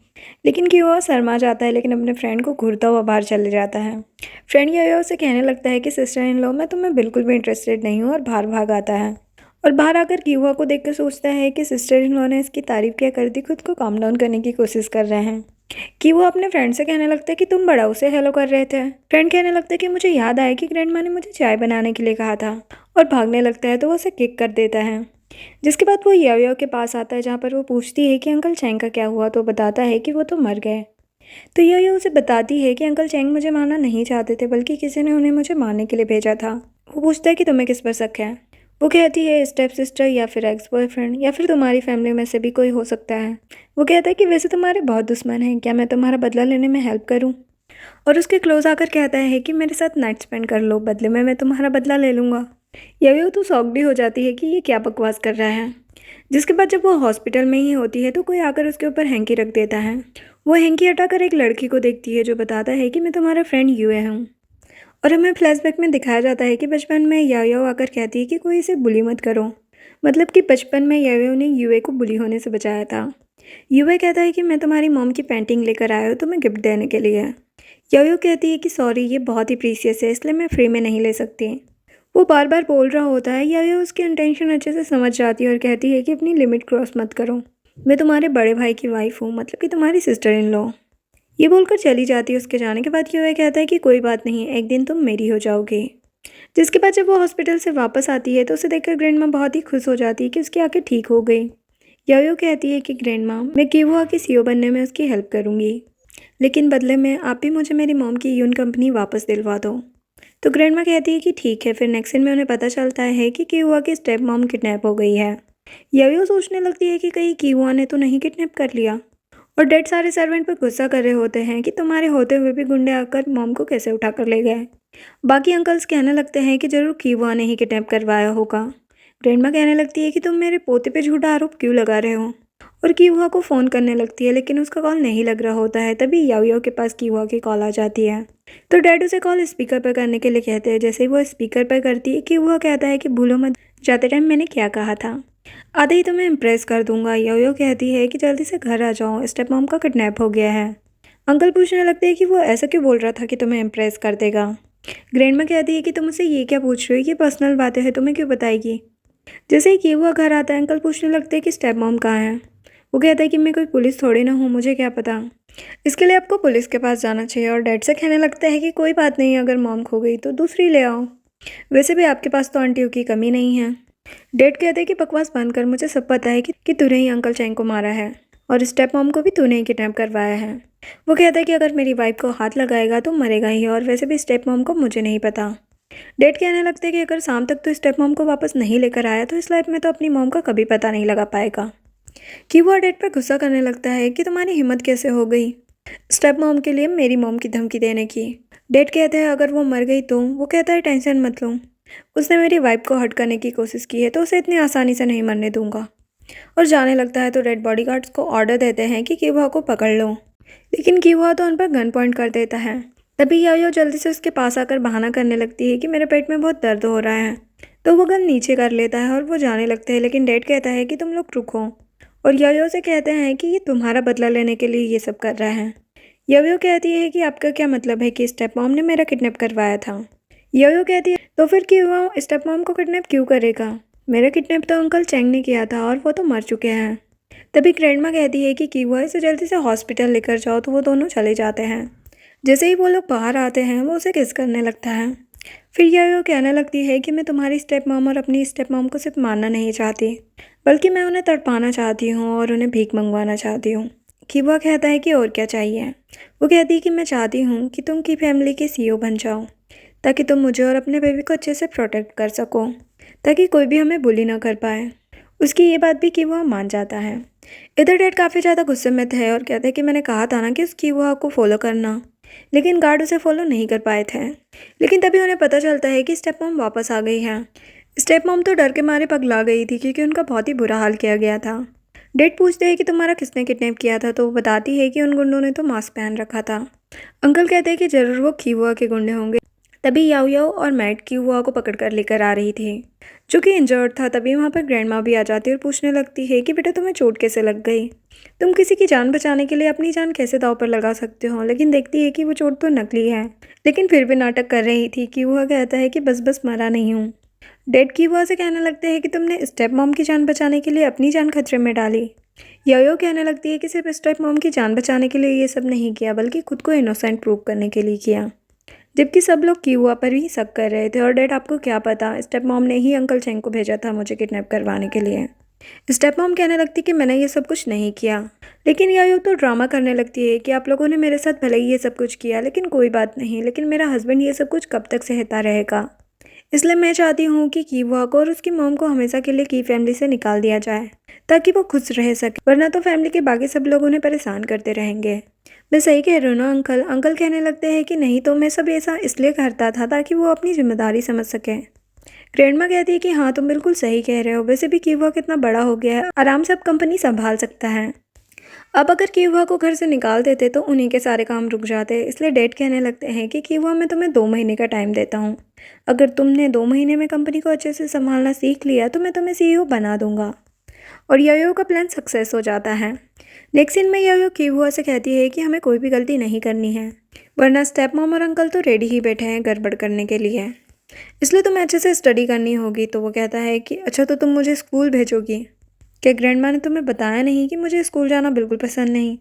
लेकिन किहुआ शर्मा जाता है, लेकिन अपने फ्रेंड को घूरता हुआ बाहर चले जाता है। फ्रेंड यो से कहने लगता है कि सिस्टर इन लॉ मैं तुम्हें बिल्कुल भी इंटरेस्टेड नहीं हूँ, और बाहर भाग आता है। और बाहर आकर किहुआ को देखकर सोचता है कि सिस्टर इन लॉ ने इसकी तारीफ क्या कर दी, खुद को काम डाउन करने की कोशिश कर रहे हैं। किहुआ अपने फ्रेंड से कहने लगता है कि तुम बड़ा उसे हेलो कर रहे थे। फ्रेंड कहने लगता है कि मुझे याद आया कि ग्रैंडमा ने मुझे चाय बनाने के लिए कहा था, और भागने लगता है तो वो उसे किक कर देता है। जिसके बाद वो यो के पास आता है, जहाँ पर वो पूछती है कि अंकल चैंग का क्या हुआ, तो बताता है कि वो तो मर गए। तो यो उसे बताती है कि अंकल चैंग मुझे मारना नहीं चाहते थे, बल्कि किसी ने उन्हें मुझे मारने के लिए भेजा था। वो पूछता है कि तुम्हें किस पर शक है। वो कहती है स्टेप सिस्टर, या फिर एक्स बॉयफ्रेंड, या फिर तुम्हारी फैमिली में से भी कोई हो सकता है। वो कहता है कि वैसे तुम्हारे बहुत दुश्मन हैं, क्या मैं तुम्हारा बदला लेने में हेल्प करूं। और उसके क्लोज आकर कहता है कि मेरे साथ नाइट स्पेंड कर लो, बदले में मैं तुम्हारा बदला ले लूँगा। यो तो शॉक्ड हो जाती है कि ये क्या बकवास कर रहा है। जिसके बाद जब वो हॉस्पिटल में ही होती है तो कोई आकर उसके ऊपर हैंकी रख देता है। वो हैंकी हटाकर एक लड़की को देखती है, जो बताता है कि मैं तुम्हारा फ्रेंड यूए हूँ। और हमें फ्लैशबैक में दिखाया जाता है कि बचपन में यो आकर कहती है कि कोई इसे बुली मत करो, मतलब कि बचपन में यो ने यूए को बुली होने से बचाया था। यूए कहता है कि मैं तुम्हारी मॉम की पेंटिंग लेकर आया हूँ तुम्हें गिफ्ट देने के लिए। यो कहती है कि सॉरी ये बहुत ही प्रीसियस है, इसलिए मैं फ्री में नहीं ले सकती। वो बार बार बोल रहा होता है, यो उसकी इंटेंशन अच्छे से समझ जाती है और कहती है कि अपनी लिमिट क्रॉस मत करो, मैं तुम्हारे बड़े भाई की वाइफ हूँ, मतलब कि तुम्हारी सिस्टर इन लॉ। ये बोलकर चली जाती है। उसके जाने के बाद यो कहता है कि कोई बात नहीं, एक दिन तुम मेरी हो जाओगी। जिसके बाद जब वो हॉस्पिटल से वापस आती है तो उसे देखकर ग्रैंडमा बहुत ही खुश हो जाती है कि उसकी आंखें ठीक हो गई। यो कहती है कि ग्रैंडमा मैं किहुआ की सीईओ बनने में उसकी हेल्प करूँगी, लेकिन बदले में आप भी मुझे मेरी मॉम की यून कंपनी वापस दिलवा दो। तो ग्रैंडमा कहती है कि ठीक है। फिर नेक्स्ट सीन में उन्हें पता चलता है कि किहुआ की स्टेप मॉम किडनैप हो गई है। यो सोचने लगती है कि कहीं किहुआ ने तो नहीं किडनैप कर लिया। और डेड सारे सर्वेंट पर गुस्सा कर रहे होते हैं कि तुम्हारे होते हुए भी गुंडे आकर मॉम को कैसे उठा कर ले गए। बाकी अंकल्स कहने लगते हैं कि जरूर किहुआ ने ही किडनैप करवाया होगा। ग्रैंडमा कहने लगती है कि तुम मेरे पोते पे झूठा आरोप क्यों लगा रहे हो, और किहुआ को फ़ोन करने लगती है, लेकिन उसका कॉल नहीं लग रहा होता है। तभी यो के पास किहुआ की कॉल आ जाती है। तो डैड उसे कॉल स्पीकर पर करने के लिए कहते हैं। जैसे ही वो स्पीकर पर करती है, किहुआ कहता है कि भूलो मत जाते टाइम मैंने क्या कहा था, आधे ही तो मैं इम्प्रेस कर दूंगा। यो कहती है कि जल्दी से घर आ जाओ, स्टेप मॉम का किडनैप हो गया है। अंकल पूछने लगते हैं कि वो ऐसा क्यों बोल रहा था कि तुम्हें इम्प्रेस कर देगा। ग्रैंडमा कहती है कि तुम मुझसे ये क्या पूछ रहे हो, ये पर्सनल बातें हैं, तुम्हें क्यों बताएगी। जैसे ही किहुआ घर आता है, अंकल पूछने लगते हैं कि स्टेप मॉम कहाँ है। वो कहता है कि मैं कोई पुलिस थोड़ी ना हूँ, मुझे क्या पता, इसके लिए आपको पुलिस के पास जाना चाहिए। और डैड से कहने लगता है कि कोई बात नहीं, अगर मॉम खो गई तो दूसरी ले आओ, वैसे भी आपके पास तो आंटियों की कमी नहीं है। डैड कहते हैं कि बकवास बंद कर, मुझे सब पता है कि तूने ही अंकल चैंग को मारा है और स्टेप मॉम को भी तूने ही किडनैप करवाया है। वो कहता है कि अगर मेरी वाइफ को हाथ लगाएगा तो मरेगा ही, और वैसे भी स्टेप मॉम को मुझे नहीं पता। डैड कहने लगते हैं कि अगर शाम तक तो स्टेप मॉम को वापस नहीं लेकर आया तो इस लाइफ में तो अपनी मॉम का कभी पता नहीं लगा पाएगा। कि वो डैड पर गुस्सा करने लगता है कि तुम्हारी हिम्मत कैसे हो गई स्टेप मॉम के लिए मेरी मॉम की धमकी देने की। डैड कहते हैं अगर वो मर गई तो। वो कहता है टेंशन मत लो, उसने मेरी वाइफ को हर्ट करने की कोशिश की है तो उसे इतनी आसानी से नहीं मरने दूंगा। और जाने लगता है तो रेड बॉडीगार्ड्स को ऑर्डर देते हैं कि कीवा को पकड़ लो, लेकिन कीवा तो उन पर गन पॉइंट कर देता है। तभी यायो जल्दी से उसके पास आकर बहाना करने लगती है कि मेरे पेट में बहुत दर्द हो रहा है, तो वो गन नीचे कर लेता है और वो जाने लगते हैं। लेकिन डैड कहता है कि तुम लोग रुको, और यायो से कहते हैं कि ये तुम्हारा बदला लेने के लिए ये सब कर रहा है। यायो कहती है कि आपका क्या मतलब है कि स्टेप मॉम ने मेरा किडनैप करवाया था। यायो कहती है तो फिर क्यों स्टेप मॉम को किडनैप क्यों करेगा, मेरा किडनैप तो अंकल चैंग ने किया था और वो तो मर चुके हैं। तभी ग्रैंडमा कहती है कि कीवा इसे जल्दी से हॉस्पिटल लेकर जाओ, तो वो दोनों चले जाते हैं। जैसे ही वो लोग बाहर आते हैं वो उसे किस करने लगता है। फिर यायो कहने लगती है कि मैं तुम्हारी स्टेप मॉम और अपनी स्टेप मॉम को सिर्फ मारना नहीं चाहती, बल्कि मैं उन्हें तड़पाना चाहती हूँ और उन्हें भीख मंगवाना चाहती हूँ। कीवा कहता है कि और क्या चाहिए। वो कहती है कि मैं चाहती हूँ कि तुम की फैमिली के सीईओ बन जाओ, ताकि तुम मुझे और अपने बेबी को अच्छे से प्रोटेक्ट कर सको, ताकि कोई भी हमें बुली ना कर पाए। उसकी ये बात भी कीवा मान जाता है। इधर डैड काफ़ी ज़्यादा गुस्से में थे और कहते हैं कि मैंने कहा था ना कि उस कीवा को फॉलो करना, लेकिन गार्ड उसे फॉलो नहीं कर पाए थे। लेकिन तभी उन्हें पता चलता है कि स्टेप मॉम वापस आ गई है। स्टेप मॉम तो डर के मारे पगला गई थी क्योंकि उनका बहुत ही बुरा हाल किया गया था। डैड पूछते हैं कि तुम्हारा किसने किडनैप किया था, तो वो बताती है कि उन गुंडों ने तो मास्क पहन रखा था। अंकल कहते हैं कि ज़रूर वो कीवा के गुंडे होंगे। तभी याओ याओ और मैट कीवा को पकड़ कर लेकर आ रही थी, जो कि इंजर्ड था। तभी वहाँ पर ग्रैंडमा भी आ जाती है और पूछने लगती है कि बेटा तुम्हें चोट कैसे लग गई, तुम किसी की जान बचाने के लिए अपनी जान कैसे दांव पर लगा सकते हो। लेकिन देखती है कि वो चोट तो नकली है, लेकिन फिर भी नाटक कर रही थी। कि वह कहता है कि बस बस मरा नहीं हूँ। डेड की वजह से कहने लगते हैं कि तुमने स्टेप मॉम की जान बचाने के लिए अपनी जान खतरे में डाली। यो कहने लगती है कि सिर्फ स्टेप मॉम की जान बचाने के लिए ये सब नहीं किया, बल्कि खुद को इनोसेंट प्रूव करने के लिए किया। जबकि सब लोग कीवा पर ही शक कर रहे थे। और डैड आपको क्या पता, स्टेप मॉम ने ही अंकल चेंग को भेजा था मुझे किडनैप करवाने के लिए। स्टेप मॉम कहने लगती कि मैंने ये सब कुछ नहीं किया। लेकिन यायो तो ड्रामा करने लगती है कि आप लोगों ने मेरे साथ भले ही ये सब कुछ किया, लेकिन कोई बात नहीं, लेकिन मेरा हस्बैंड ये सब कुछ कब तक सहता रहेगा। इसलिए मैं चाहती हूँ कि कीवा को और उसकी मॉम को हमेशा के लिए की फैमिली से निकाल दिया जाए, ताकि वो खुश रह सके, वरना तो फैमिली के बाकी सब लोग उन्हें परेशान करते रहेंगे। मैं सही कह रही हूँ ना अंकल। अंकल कहने लगते हैं कि नहीं, तो मैं सब ऐसा इसलिए करता था ताकि वो अपनी जिम्मेदारी समझ सके। ग्रैंडमा कहती है कि हाँ तुम बिल्कुल सही कह रहे हो, वैसे भी कीवा कितना बड़ा हो गया है, आराम से अब कंपनी संभाल सकता है। अब अगर कीवा को घर से निकाल देते तो उन्हीं के सारे काम रुक जाते। इसलिए डैड कहने लगते हैं कि कीवा मैं तुम्हें 2 महीने का टाइम देता हूँ, अगर तुमने 2 महीने में कंपनी को अच्छे से संभालना सीख लिया तो मैं तुम्हें सीईओ बना दूंगा। और यायो का प्लान सक्सेस हो जाता है। नेक्स्ट सीन में यायो कीवा से कहती है कि हमें कोई भी गलती नहीं करनी है, वरना स्टेप मॉम और अंकल तो रेडी ही बैठे हैं गड़बड़ करने के लिए, इसलिए तुम्हें अच्छे से स्टडी करनी होगी। तो वो कहता है कि अच्छा तो तुम मुझे स्कूल भेजोगी, क्या ग्रैंडमा ने तुम्हें बताया नहीं कि मुझे स्कूल जाना बिल्कुल पसंद नहीं।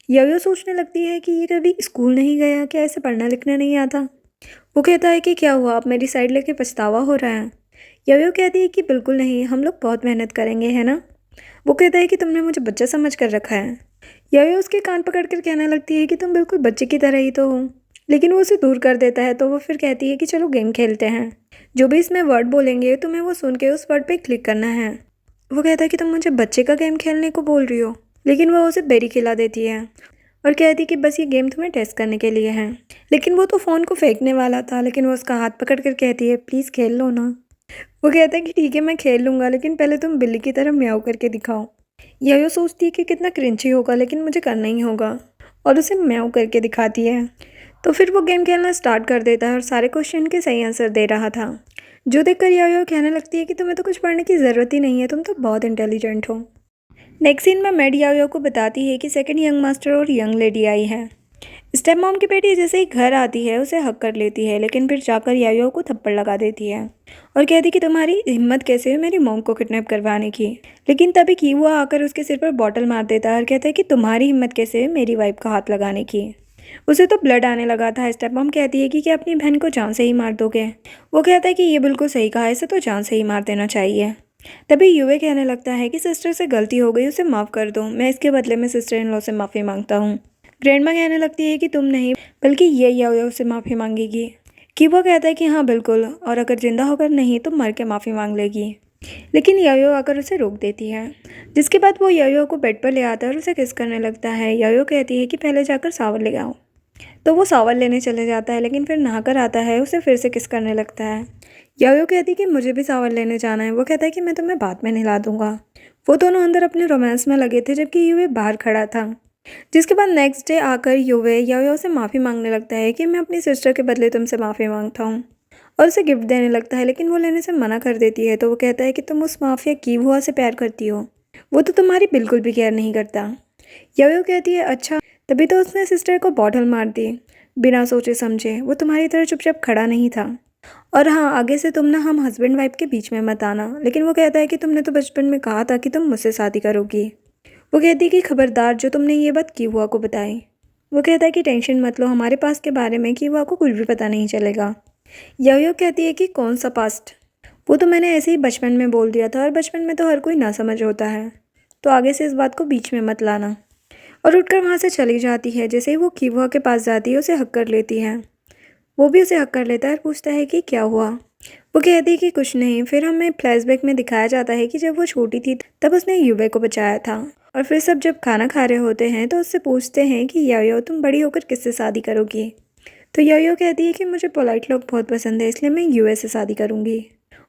यायो सोचने लगती है कि ये कभी स्कूल नहीं गया, क्या ऐसे पढ़ना लिखना नहीं आता। वो कहता है कि क्या हुआ, आप मेरी साइड लेके पछतावा हो रहा है। यायो कहती है कि बिल्कुल नहीं, हम लोग बहुत मेहनत करेंगे, है ना। वो कहता है कि तुमने मुझे बच्चा समझ कर रखा है। यायो उसके कान पकड़ कर कहने लगती है कि तुम बिल्कुल बच्चे की तरह ही तो हो, लेकिन वो उसे दूर कर देता है। तो वो फिर कहती है कि चलो गेम खेलते हैं, जो भी इसमें वर्ड बोलेंगे तुम्हें वो सुन के उस वर्ड पे क्लिक करना है। वो कहता है कि तुम मुझे बच्चे का गेम खेलने को बोल रही हो, लेकिन वो उसे बेरी खिला देती है और कहती है कि बस ये गेम तुम्हें टेस्ट करने के लिए है। लेकिन वो तो फ़ोन को फेंकने वाला था, लेकिन वो उसका हाथ पकड़ कर कहती है प्लीज़ खेल लो ना। वो कहता है कि ठीक है मैं खेल लूँगा, लेकिन पहले तुम बिल्ली की तरह म्याऊ करके दिखाओ। यो सोचती है कि कितना क्रिंची होगा, लेकिन मुझे करना ही होगा, और उसे म्याऊ करके दिखाती है। तो फिर वो गेम खेलना स्टार्ट कर देता है और सारे क्वेश्चन के सही आंसर दे रहा था, जो देखकर यायो कहने लगती है कि तुम्हें तो कुछ पढ़ने की ज़रूरत ही नहीं है, तुम तो बहुत इंटेलिजेंट हो। नेक्स्ट सीन में मैड यायो को बताती है कि सेकंड यंग मास्टर और यंग लेडी आई है। स्टेप मॉम की बेटी जैसे ही घर आती है उसे हक कर लेती है, लेकिन फिर जाकर यायो को थप्पड़ लगा देती है और कहती कि तुम्हारी हिम्मत कैसे है मेरी मॉम को किडनैप करवाने की। लेकिन तभी कीवा आकर उसके सिर पर बॉटल मार देता है और कहता है कि तुम्हारी हिम्मत कैसे है मेरी वाइफ का हाथ लगाने की। उसे तो ब्लड आने लगा था। स्टेप मॉम कहती है कि क्या अपनी बहन को जान से ही मार दोगे। वो कहता है कि ये बिल्कुल सही कहा, इसे तो जान से ही मार देना चाहिए। तभी युवे कहने लगता है कि सिस्टर से गलती हो गई, उसे माफ़ कर दो, मैं इसके बदले में सिस्टर इन लॉ से माफ़ी मांगता हूँ। ग्रैंडमा कहने लगती है कि तुम नहीं बल्कि ये याओयाओ से माफ़ी मांगेगी। कीवा कहता है कि हाँ बिल्कुल, और अगर जिंदा होकर नहीं तो मर के माफ़ी मांग लेगी। लेकिन याओयाओ आकर उसे रोक देती है, जिसके बाद वो याओयाओ को बेड पर ले आता है और उसे किस करने लगता है। याओयाओ कहती है कि पहले जाकर सावर ले आओ। तो वो सावर लेने चले जाता है, लेकिन फिर नहाकर आता है, उसे फिर से किस करने लगता है। याओयाओ कहती है कि मुझे भी सावर लेने जाना है। वो कहता है कि मैं तुम्हें बाद में नहला दूंगा। वो दोनों अंदर अपने रोमांस में लगे थे, जबकि यूए बाहर खड़ा था। जिसके बाद नेक्स्ट डे आकर यूवे याओयाओ से माफ़ी मांगने लगता है कि मैं अपनी सिस्टर के बदले तुमसे माफ़ी मांगता हूँ, और उसे गिफ्ट देने लगता है, लेकिन वो लेने से मना कर देती है। तो वो कहता है कि तुम उस माफिया कीहुआ से प्यार करती हो, वो तो तुम्हारी बिल्कुल भी केयर नहीं करता। याओयाओ कहती है अच्छा, तभी तो उसने सिस्टर को बॉटल मार दी बिना सोचे समझे। वो तुम्हारी तरह चुपचाप खड़ा नहीं था। और हाँ, आगे से तुम ना हम हस्बैंड वाइफ के बीच में मत आना। लेकिन वो कहता है कि तुमने तो बचपन में कहा था कि तुम मुझसे शादी करोगी। वो कहती है कि खबरदार जो तुमने ये बात कीहुआ को बताई। वो कहता है कि टेंशन मत लो, हमारे पास के बारे में कीहुआ को कुछ भी पता नहीं चलेगा। याओयाओ कहती है कि कौन सा पास्ट, वो तो मैंने ऐसे ही बचपन में बोल दिया था, और बचपन में तो हर कोई ना समझ होता है, तो आगे से इस बात को बीच में मत लाना। और उठकर वहाँ से चली जाती है। जैसे ही वो कीहुआ के पास जाती है, उसे हक कर लेती है। वो भी उसे हक कर लेता है और पूछता है कि क्या हुआ। वो कहती है कि कुछ नहीं। फिर हमें फ्लैशबैक में दिखाया जाता है कि जब वो छोटी थी तब उसने यूबे को बचाया था। और फिर सब जब खाना खा रहे होते हैं तो उससे पूछते हैं कि याओयाओ तुम बड़ी होकर किससे शादी करोगी। तो याओयाओ कहती है कि मुझे पोलाइट लोग बहुत पसंद है, इसलिए मैं यूए से शादी करूँगी।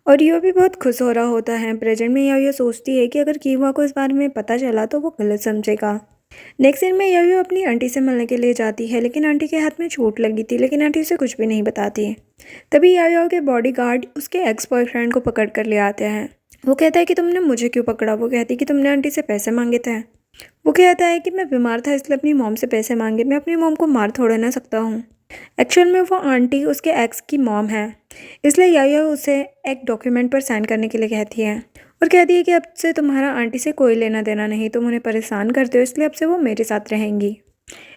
और यो भी बहुत खुश हो रहा होता है। प्रेजेंट में याओयाओ सोचती है कि अगर कीहुआ को इस बारे में पता चला तो वो गलत समझेगा। नेक्स्ट सीन में याओयाओ अपनी आंटी से मिलने के लिए जाती है, लेकिन आंटी के हाथ में चोट लगी थी, लेकिन आंटी उसे कुछ भी नहीं बताती। तभी याओयाओ के बॉडीगार्ड उसके एक्स बॉयफ्रेंड को पकड़ कर ले आते हैं। वो कहता है कि तुमने मुझे क्यों पकड़ा। वो कहती है कि तुमने आंटी से पैसे मांगे थे। वो कहता है कि मैं बीमार था इसलिए अपनी मॉम से पैसे मांगे, मैं अपनी मॉम को मार थोड़ा ना सकता हूँ। एक्चुअल में वो आंटी उसके एक्स की मॉम है, इसलिए याओयाओ उसे एक डॉक्यूमेंट पर साइन करने के लिए कहती है, और कहती है कि अब से तुम्हारा आंटी से कोई लेना देना नहीं, तुम उन्हें परेशान करते हो, इसलिए अब से वो मेरे साथ रहेंगी।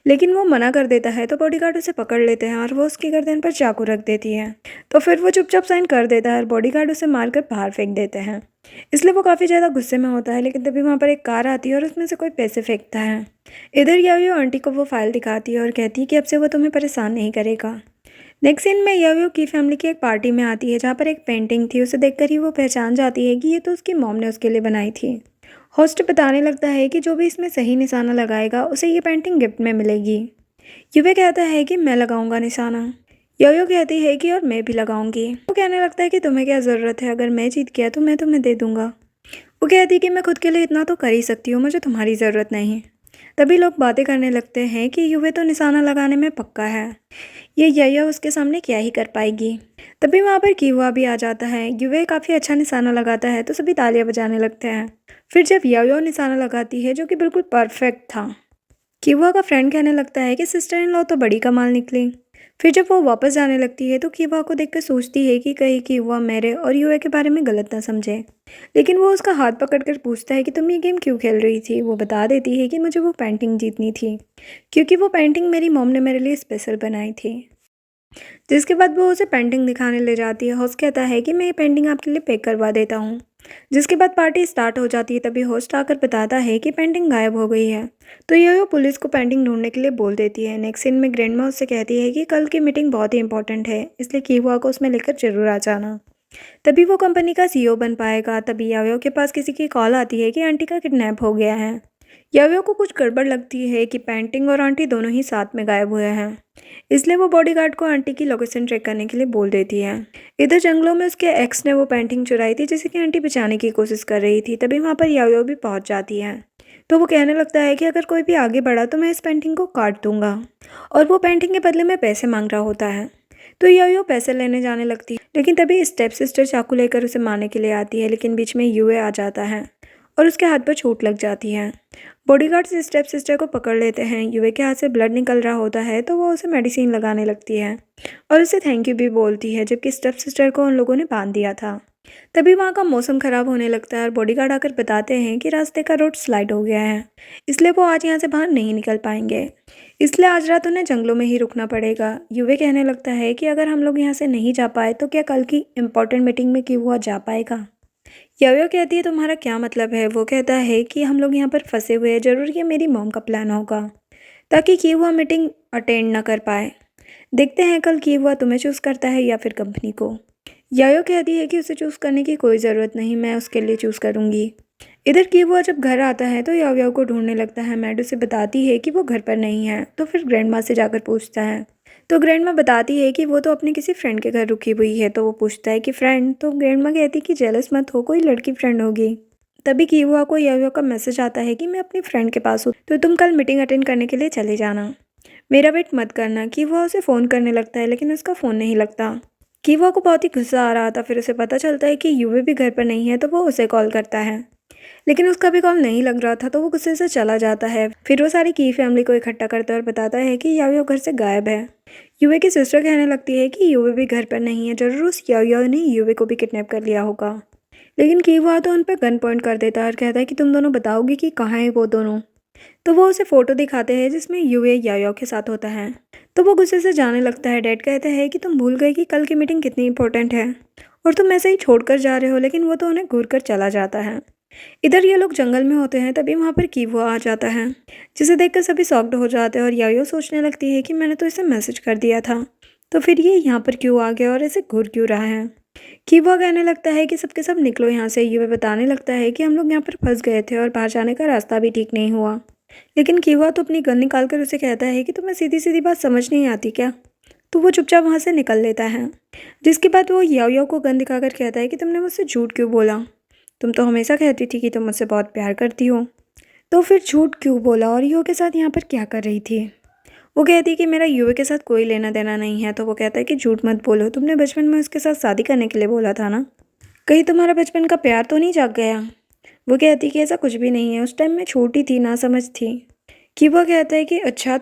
लेकिन वो मना कर देता है, तो बॉडीगार्ड उसे पकड़ लेते हैं और वो उसकी गर्दन पर चाकू रख देती है। तो फिर वो चुपचाप साइन कर देता है और बॉडीगार्ड उसे मारकर बाहर फेंक देते हैं। इसलिए वो काफ़ी ज़्यादा गुस्से में होता है, लेकिन तभी वहाँ पर एक कार आती है और उसमें से कोई पैसे फेंकता है। इधर याओयाओ आंटी को वो फाइल दिखाती है और कहती है कि अब से वो तुम्हें परेशान नहीं करेगा। नेक्स्ट सीन में याओयाओ की फैमिली की एक पार्टी में आती है, जहाँ पर एक पेंटिंग थी। उसे देखकर ही वो पहचान जाती है कि ये तो उसकी मॉम ने उसके लिए बनाई थी। होस्ट बताने लगता है कि जो भी इसमें सही निशाना लगाएगा उसे ये पेंटिंग गिफ्ट में मिलेगी। युवे कहता है कि मैं लगाऊंगा निशाना। योयो कहती है कि और मैं भी लगाऊंगी। वो कहने लगता है कि तुम्हें क्या ज़रूरत है, अगर मैं जीत गया तो मैं तुम्हें दे दूंगा। वो कहती है कि मैं खुद के लिए इतना तो कर ही सकती हूँ, मुझे तुम्हारी ज़रूरत नहीं। तभी लोग बातें करने लगते हैं कि युवे तो निशाना लगाने में पक्का है, ये याया उसके सामने क्या ही कर पाएगी। तभी वहाँ पर कीहुआ भी आ जाता है। युवे काफ़ी अच्छा निशाना लगाता है तो सभी तालियां बजाने लगते हैं। फिर जब यायो निशाना लगाती है जो कि बिल्कुल परफेक्ट था, कीहुआ का फ्रेंड कहने लगता है कि सिस्टर इन लॉ तो बड़ी कमाल निकली। फिर जब वो वापस जाने लगती है तो कीहुआ को देखकर सोचती है कि कहीं कीहुआ मेरे और युवे के बारे में गलत ना समझे। लेकिन वो उसका हाथ पकड़कर पूछता है कि तुम ये गेम क्यों खेल रही थी। वो बता देती है कि मुझे वो पेंटिंग जीतनी थी, क्योंकि वो पेंटिंग मेरी मॉम ने मेरे लिए स्पेशल बनाई थी। जिसके बाद वो उसे पेंटिंग दिखाने ले जाती है। होस्ट कहता है कि मैं ये पेंटिंग आपके लिए पैक करवा देता हूँ। जिसके बाद पार्टी स्टार्ट हो जाती है। तभी होस्ट आकर बताता है कि पेंटिंग गायब हो गई है। तो यो पुलिस को पेंटिंग ढूंढने के लिए बोल देती है। नेक्स्ट सीन में ग्रैंडमा उससे कहती है कि कल की मीटिंग बहुत ही इंपॉर्टेंट है, इसलिए कीहुआ को उसमें लेकर जरूर आ जाना, तभी वो कंपनी का सीईओ बन पाएगा। तभी याओयाओ के पास किसी की कॉल आती है कि आंटी का किडनैप हो गया है। याओयाओ को कुछ गड़बड़ लगती है कि पेंटिंग और आंटी दोनों ही साथ में गायब हुए हैं, इसलिए वो बॉडीगार्ड को आंटी की लोकेशन ट्रैक करने के लिए बोल देती है। इधर जंगलों में उसके एक्स ने वो पेंटिंग चुराई थी जिसे कि आंटी बचाने की कोशिश कर रही थी। तभी वहाँ पर याओयाओ भी पहुँच जाती है। तो वो कहने लगता है कि अगर कोई भी आगे बढ़ा तो मैं इस पेंटिंग को काट दूंगा, और वो पेंटिंग के बदले में पैसे मांग रहा होता है। तो याओयाओ पैसे लेने जाने लगती है, लेकिन तभी स्टेप सिस्टर चाकू लेकर उसे मारने के लिए आती है। लेकिन बीच में यूए आ जाता है और उसके हाथ पर चोट लग जाती है। बॉडीगार्ड्स स्टेप सिस्टर को पकड़ लेते हैं। युवे के हाथ से ब्लड निकल रहा होता है तो वो उसे मेडिसिन लगाने लगती है और उसे थैंक यू भी बोलती है, जबकि स्टेप सिस्टर को उन लोगों ने बांध दिया था। तभी वहाँ का मौसम खराब होने लगता है और बॉडीगार्ड आकर बताते हैं कि रास्ते का रोड स्लाइड हो गया है, इसलिए वो आज यहाँ से बाहर नहीं निकल पाएंगे, इसलिए आज रात उन्हें जंगलों में ही रुकना पड़ेगा। युवे कहने लगता है कि अगर हम लोग यहाँ से नहीं जा पाए तो क्या कल की इम्पोर्टेंट मीटिंग में क्यों हुआ जा पाएगा। योयो कहती है तुम्हारा क्या मतलब है। वो कहता है कि हम लोग यहाँ पर फंसे हुए हैं, जरूर ये मेरी मॉम का प्लान होगा। ताकि कीहुआ मीटिंग अटेंड ना कर पाए। देखते हैं कल कीहुआ तुम्हें चूज़ करता है या फिर कंपनी को। यायो कहती है कि उसे चूज़ करने की कोई ज़रूरत नहीं, मैं उसके लिए चूज़ करूँगी। इधर कीहुआ जब घर आता है तो याओ याओ को ढूंढने लगता है। मैड उसे बताती है कि वो घर पर नहीं है, तो फिर ग्रैंड माँ से जाकर पूछता है। तो ग्रैंड माँ बताती है कि वो तो अपने किसी फ्रेंड के घर रुकी हुई है। तो वो पूछता है कि फ्रेंड? तो ग्रैंड माँ कहती कि जेलस मत हो, कोई लड़की फ्रेंड होगी। तभी कीहुआ को याओ याओ का मैसेज आता है कि मैं अपनी फ्रेंड के पास हूँ, तो तुम कल मीटिंग अटेंड करने के लिए चले जाना, मेरा वेट मत करना। कीहुआ उसे फ़ोन करने लगता है लेकिन उसका फ़ोन नहीं लगता। कीहुआ को बहुत ही गुस्सा आ रहा था। फिर उसे पता चलता है कि यूवी भी घर पर नहीं है, तो वो उसे कॉल करता है लेकिन उसका भी कॉल नहीं लग रहा था, तो वो गुस्से से चला जाता है। फिर वो सारी की फैमिली को इकट्ठा करता है और बताता है कि याओ याओ घर से गायब है। यूवी की सिस्टर कहने लगती है कि यूवी भी घर पर नहीं है, जरूर उस याओ याओ ने यूवी को भी किडनैप कर लिया होगा। लेकिन कीहुआ तो उन पर गन पॉइंट कर देता है और कहता है कि तुम दोनों बताओगे कि कहाँ है वो दोनों। तो वो उसे फ़ोटो दिखाते हैं जिसमें यूए याओ याओ के साथ होता है। तो वो गुस्से से जाने लगता है। डैड कहते हैं कि तुम भूल गए कि कल की मीटिंग कितनी इंपॉर्टेंट है और तुम ऐसे ही छोड़कर जा रहे हो, लेकिन वो तो उन्हें घूर कर चला जाता है। इधर ये लोग जंगल में होते हैं, तभी वहाँ पर कीहुआ आ जाता है, जिसे देखकर सभी शॉक्ड हो जाते हैं और याओ सोचने लगती है कि मैंने तो इसे मैसेज कर दिया था, तो फिर ये यहाँ पर क्यों आ गया और ऐसे घूर क्यों रहा है। कीहुआ कहने लगता है कि सबके सब निकलो यहाँ से। यूए बताने लगता है कि हम लोग यहाँ पर फंस गए थे और बाहर जाने का रास्ता भी ठीक नहीं हुआ। लेकिन कीहुआ तो अपनी गन निकाल कर उसे कहता है कि तुम्हें सीधी सीधी बात समझ नहीं आती क्या। तो वो चुपचाप वहाँ से निकल लेता है, जिसके बाद वो याओ याओ को गन दिखाकर कहता है कि तुमने मुझसे झूठ क्यों बोला, तुम तो हमेशा कहती थी कि तुम मुझसे बहुत प्यार करती हो, तो फिर झूठ क्यों बोला और यूए के साथ यहाँ पर क्या कर रही थी। वो कहती है कि मेरा यूए के साथ कोई लेना देना नहीं है। तो वो कहता है कि झूठ मत बोलो, तुमने बचपन में उसके साथ शादी करने के लिए बोला था ना, कहीं तुम्हारा बचपन का प्यार तो नहीं जाग गया। वो कहती कि ऐसा कुछ भी नहीं है, उस टाइम मैं छोटी थी, ना समझ थी। कि वो कहता है कि अच्छा,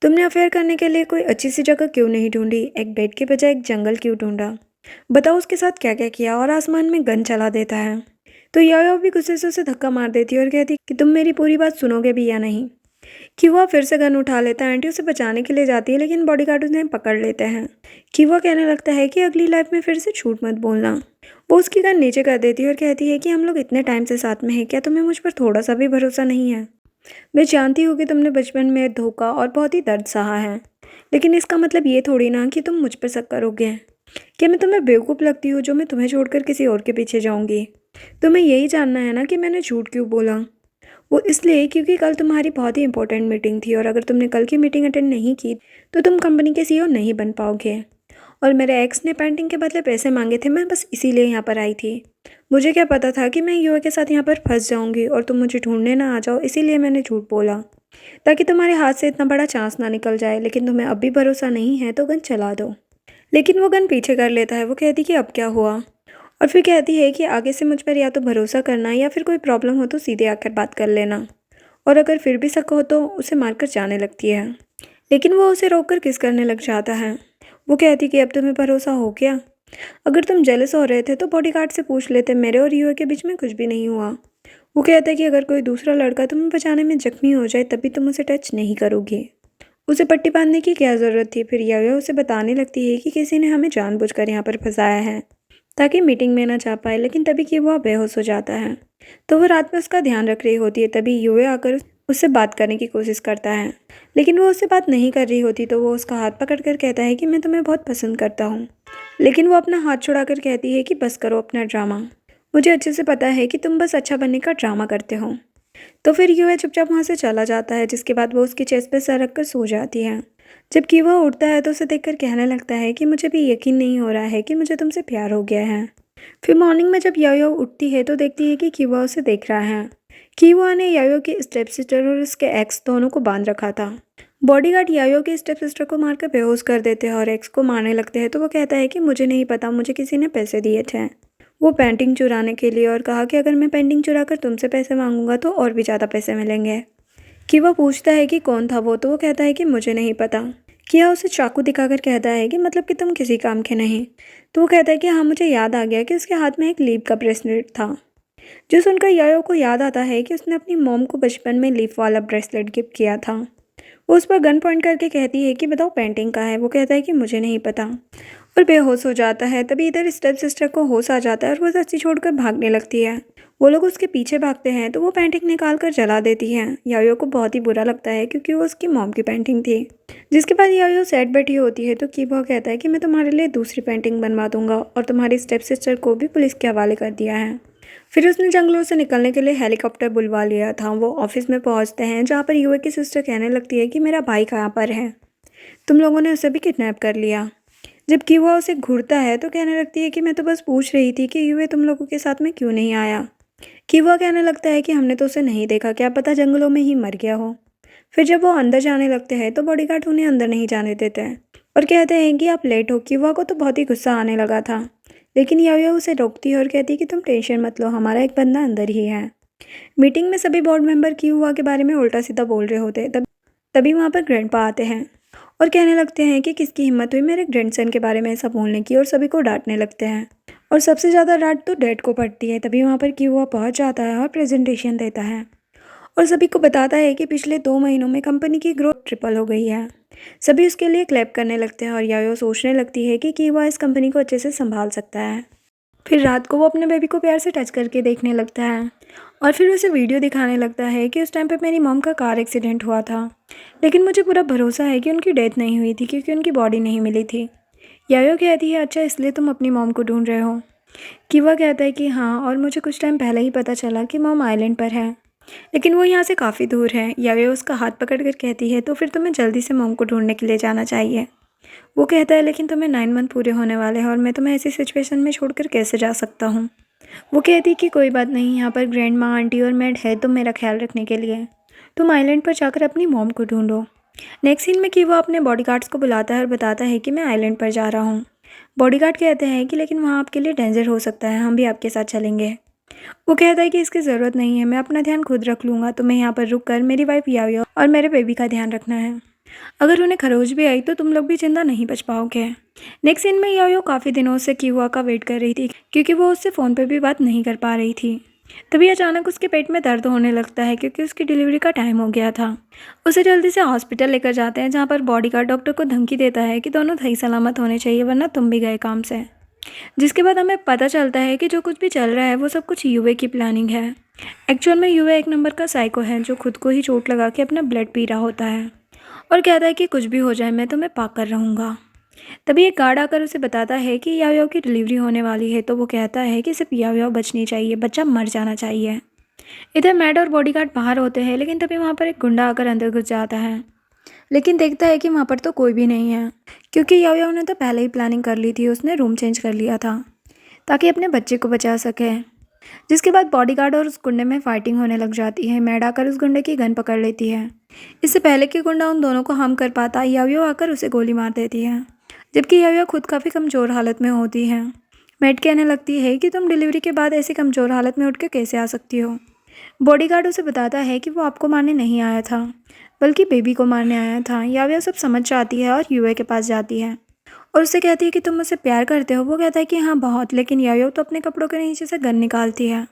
तुमने अफेयर करने के लिए कोई अच्छी सी जगह क्यों नहीं ढूंढी, एक बेड के बजाय एक जंगल क्यों ढूंढा, बताओ उसके साथ क्या क्या किया। और आसमान में गन चला देता है। तो याओ भी गुस्से से उसे धक्का मार देती है और कहती कि तुम मेरी पूरी बात सुनोगे भी या नहीं। कीहुआ फिर से गन उठा लेता है। आंटी उसे बचाने के लिए जाती है लेकिन बॉडीगार्ड उन्हें पकड़ लेते हैं। कीहुआ कहने लगता है कि अगली लाइफ में फिर से झूठ मत बोलना। वो उसकी गन नीचे कर देती है और कहती है कि हम लोग इतने टाइम से साथ में हैं, क्या तुम्हें मुझ पर थोड़ा सा भी भरोसा नहीं है। मैं जानती हूँ कि तुमने बचपन में धोखा और बहुत ही दर्द सहा है, लेकिन इसका मतलब ये थोड़ी ना कि तुम मुझ पर शक करोगे। क्या मैं तुम्हें बेवकूफ़ लगती हूँ जो मैं तुम्हें छोड़कर किसी और के पीछे जाऊँगी। तुम्हें यही जानना है ना कि मैंने झूठ क्यों बोला। वो इसलिए क्योंकि कल तुम्हारी बहुत ही इंपॉर्टेंट मीटिंग थी और अगर तुमने कल की मीटिंग अटेंड नहीं की तो तुम कंपनी के सीईओ नहीं बन पाओगे। और मेरे एक्स ने पेंटिंग के बदले पैसे मांगे थे, मैं बस इसीलिए यहाँ पर आई थी। मुझे क्या पता था कि मैं यूए के साथ यहाँ पर फंस जाऊँगी और तुम मुझे ढूंढने ना आ जाओ, इसीलिए मैंने झूठ बोला ताकि तुम्हारे हाथ से इतना बड़ा चांस ना निकल जाए। लेकिन तुम्हें अब भी भरोसा नहीं है तो गन चला दो। लेकिन वो गन पीछे कर लेता है। वो कहती कि अब क्या हुआ, और फिर कहती है कि आगे से मुझ पर या तो भरोसा करना या फिर कोई प्रॉब्लम हो तो सीधे आकर बात कर लेना, और अगर फिर भी शक हो तो उसे मारकर जाने लगती है। लेकिन वो उसे रोककर किस करने लग जाता है। वो कहती कि अब तुम्हें भरोसा हो गया, अगर तुम जेलस हो रहे थे तो बॉडीगार्ड से पूछ लेते, मेरे और यूए के बीच में कुछ भी नहीं हुआ। वो कहता है कि अगर कोई दूसरा लड़का तुम्हें बचाने में जख्मी हो जाए तभी तुम उसे टच नहीं करोगे। उसे पट्टी बांधने की क्या ज़रूरत थी। फिर याया उसे बताने लगती है कि किसी ने हमें जानबूझकर यहाँ पर फंसाया है ताकि मीटिंग में ना जा पाए। लेकिन तभी कि वह बेहोश हो जाता है। तो वो रात में उसका ध्यान रख रही होती है। तभी यूए आकर उससे बात करने की कोशिश करता है, लेकिन वो उससे बात नहीं कर रही होती। तो वो उसका हाथ पकड़कर कहता है कि मैं तुम्हें बहुत पसंद करता हूँ। लेकिन वो अपना हाथ छुड़ाकर कहती है कि बस करो अपना ड्रामा, मुझे अच्छे से पता है कि तुम बस अच्छा बनने का ड्रामा करते हो। तो फिर यूए चुपचाप वहाँ से चला जाता है, जिसके बाद वो उसकी चेस्ट पे सर रख कर सो जाती है। जबकि वह उठता है तो उसे देखकर कहने लगता है कि मुझे भी यकीन नहीं हो रहा है कि मुझे तुमसे प्यार हो गया है। फिर मॉर्निंग में जब यायो उठती है तो देखती है कि कीवा उसे देख रहा है। कीवा ने यायो की स्टेप सिस्टर और उसके एक्स दोनों को बांध रखा था। बॉडीगार्ड यायो के स्टेप सिस्टर को मारकर बेहोश कर देते हैं और एक्स को मारने लगते हैं। तो वो कहता है कि मुझे नहीं पता, मुझे किसी ने पैसे दिए थे वो पेंटिंग चुराने के लिए, और कहा कि अगर मैं पेंटिंग चुरा कर तुमसे पैसे मांगूंगा तो और भी ज़्यादा पैसे मिलेंगे। कीवा पूछता है कि कौन था वो, तो वो कहता है कि मुझे नहीं पता। किया उसे चाकू दिखाकर कहता है कि मतलब कि तुम किसी काम के नहीं। तो वो कहता है कि हाँ, मुझे याद आ गया कि उसके हाथ में एक लीफ का ब्रेसलेट था। जो सुनकर यायो को याद आता है कि उसने अपनी मॉम को बचपन में लीफ वाला ब्रेसलेट गिफ्ट किया था। वो उस पर गन पॉइंट करके कहती है कि बताओ पेंटिंग का है। वो कहता है कि मुझे नहीं पता, और बेहोश हो जाता है। तभी इधर स्टेप सिस्टर को होश आ जाता है और वो सच्ची छोड़कर भागने लगती है। वो लोग उसके पीछे भागते हैं तो वो पेंटिंग निकाल कर जला देती है। यायो को बहुत ही बुरा लगता है क्योंकि वो उसकी मॉम की पेंटिंग थी। जिसके बाद यायो सैड बैठी होती है तो कीबो कहता है कि मैं तुम्हारे लिए दूसरी पेंटिंग बनवा दूंगा और तुम्हारी स्टेप सिस्टर को भी पुलिस के हवाले कर दिया है। फिर उसने जंगलों से निकलने के लिए हेलीकॉप्टर बुलवा लिया था। वो ऑफिस में पहुंचते हैं जहाँ पर युवे की सिस्टर कहने लगती है कि मेरा भाई कहाँ पर है, तुम लोगों ने उसे भी किडनैप कर लिया। जबकि वह उसे घूरता है तो कहने लगती है कि मैं तो बस पूछ रही थी कि युवे तुम लोगों के साथ में क्यों नहीं आया। कि वह कहने लगता है कि हमने तो उसे नहीं देखा, क्या पता जंगलों में ही मर गया हो। फिर जब वो अंदर जाने लगते हैं तो बॉडीगार्ड उन्हें अंदर नहीं जाने देते हैं और कहते हैं कि आप लेट हो। किवा को तो बहुत ही गुस्सा आने लगा था, लेकिन याओया उसे रोकती है और कहती है कि तुम टेंशन मत लो, हमारा एक बंदा अंदर ही है। मीटिंग में सभी बोर्ड मेंबर किवा के बारे में उल्टा सीधा बोल रहे होते हैं। तभी वहाँ पर ग्रैंडपा आते हैं और कहने लगते हैं कि किसकी हिम्मत हुई मेरे ग्रैंडसन के बारे में ऐसा बोलने की, और सभी को डांटने लगते हैं। और सबसे ज़्यादा डांट तो डैड को पड़ती है। तभी वहाँ पर किवा पहुँच जाता है और प्रेजेंटेशन देता है और सभी को बताता है कि पिछले 2 महीनों में कंपनी की ग्रोथ ट्रिपल हो गई है। सभी उसके लिए क्लैप करने लगते हैं और यायो सोचने लगती है कि कीवा इस कंपनी को अच्छे से संभाल सकता है। फिर रात को वो अपने बेबी को प्यार से टच करके देखने लगता है और फिर उसे वीडियो दिखाने लगता है कि उस टाइम पे मेरी मॉम का कार एक्सीडेंट हुआ था, लेकिन मुझे पूरा भरोसा है कि उनकी डेथ नहीं हुई थी क्योंकि उनकी बॉडी नहीं मिली थी। यायो कहती है अच्छा इसलिए तुम अपनी मॉम को ढूंढ रहे हो। किवा कहता है कि हाँ, और मुझे कुछ टाइम पहले ही पता चला कि मॉम आइलैंड पर है, लेकिन वो यहाँ से काफ़ी दूर है। यायो उसका हाथ पकड़ कर कहती है तो फिर तुम्हें जल्दी से मॉम को ढूंढने के लिए जाना चाहिए। वो कहता है लेकिन तुम्हें 9 मंथ पूरे होने वाले हैं और मैं तुम्हें ऐसी सिचुएशन में छोड़कर कैसे जा सकता हूँ। वो कहती है कि कोई बात नहीं, यहाँ पर ग्रैंड माँ, आंटी और मैड है तुम मेरा ख्याल रखने के लिए। तुम आइलैंड पर जाकर अपनी मॉम को ढूंढो। नेक्स्ट सीन में कि वो अपने बॉडीगार्ड्स को बुलाता है और बताता है कि मैं आइलैंड पर जा रहा हूँ। बॉडीगार्ड कहते हैं कि लेकिन वहाँ आपके लिए डेंजर हो सकता है, हम भी आपके साथ चलेंगे। वो कहता है कि इसकी ज़रूरत नहीं है, मैं अपना ध्यान खुद रख लूँगा, तुम्हें यहाँ पर रुक कर मेरी वाइफ याओया और मेरे बेबी का ध्यान रखना है। अगर उन्हें खरोच भी आई तो तुम लोग भी जिंदा नहीं बच पाओगे। नेक्स्ट सीन में याओया काफ़ी दिनों से किवा का वेट कर रही थी क्योंकि वो उससे फ़ोन पे भी बात नहीं कर पा रही थी। तभी अचानक उसके पेट में दर्द होने लगता है क्योंकि उसकी डिलीवरी का टाइम हो गया था। उसे जल्दी से हॉस्पिटल लेकर जाते हैं जहाँ पर बॉडीगार्ड डॉक्टर को धमकी देता है कि दोनों सही सलामत होने चाहिए वरना तुम भी गए काम से। जिसके बाद हमें पता चलता है कि जो कुछ भी चल रहा है वो सब कुछ युवे की प्लानिंग है। एक्चुअल में युवे एक नंबर का साइको है जो खुद को ही चोट लगा के अपना ब्लड पी रहा होता है और कहता है कि कुछ भी हो जाए मैं तुम्हें पाकर रहूँगा। तभी एक गार्ड आकर उसे बताता है कि याओयाओ की डिलीवरी होने वाली है तो वो कहता है कि सिर्फ याओयाओ बचनी चाहिए, बच्चा मर जाना चाहिए। इधर मैड और बॉडीगार्ड बाहर होते हैं, लेकिन तभी वहाँ पर एक गुंडा आकर अंदर घुस जाता है, लेकिन देखता है कि वहाँ पर तो कोई भी नहीं है क्योंकि याओयाओ ने तो पहले ही प्लानिंग कर ली थी, उसने रूम चेंज कर लिया था ताकि अपने बच्चे को बचा सके। जिसके बाद बॉडीगार्ड और उस गुंडे में फाइटिंग होने लग जाती है। मैड आकर उस गुंडे की गन पकड़ लेती है। इससे पहले कि गुंडा उन दोनों को हार्म कर पाता, याओयाओ आकर उसे गोली मार देती है, जबकि याओयाओ खुद काफ़ी कमज़ोर हालत में होती है। मैड कहने लगती है कि तुम डिलीवरी के बाद ऐसी कमज़ोर हालत में उठ के कैसे आ सकती हो। बॉडीगार्ड उसे बताता है कि वो आपको मारने नहीं आया था बल्कि बेबी को मारने आया था। याओयाओ सब समझ जाती है और युवे के पास जाती है और उससे कहती है कि तुम मुझसे प्यार करते हो। वो कहता है कि हाँ बहुत, लेकिन याओयाओ तो अपने कपड़ों के नीचे से गन निकालती है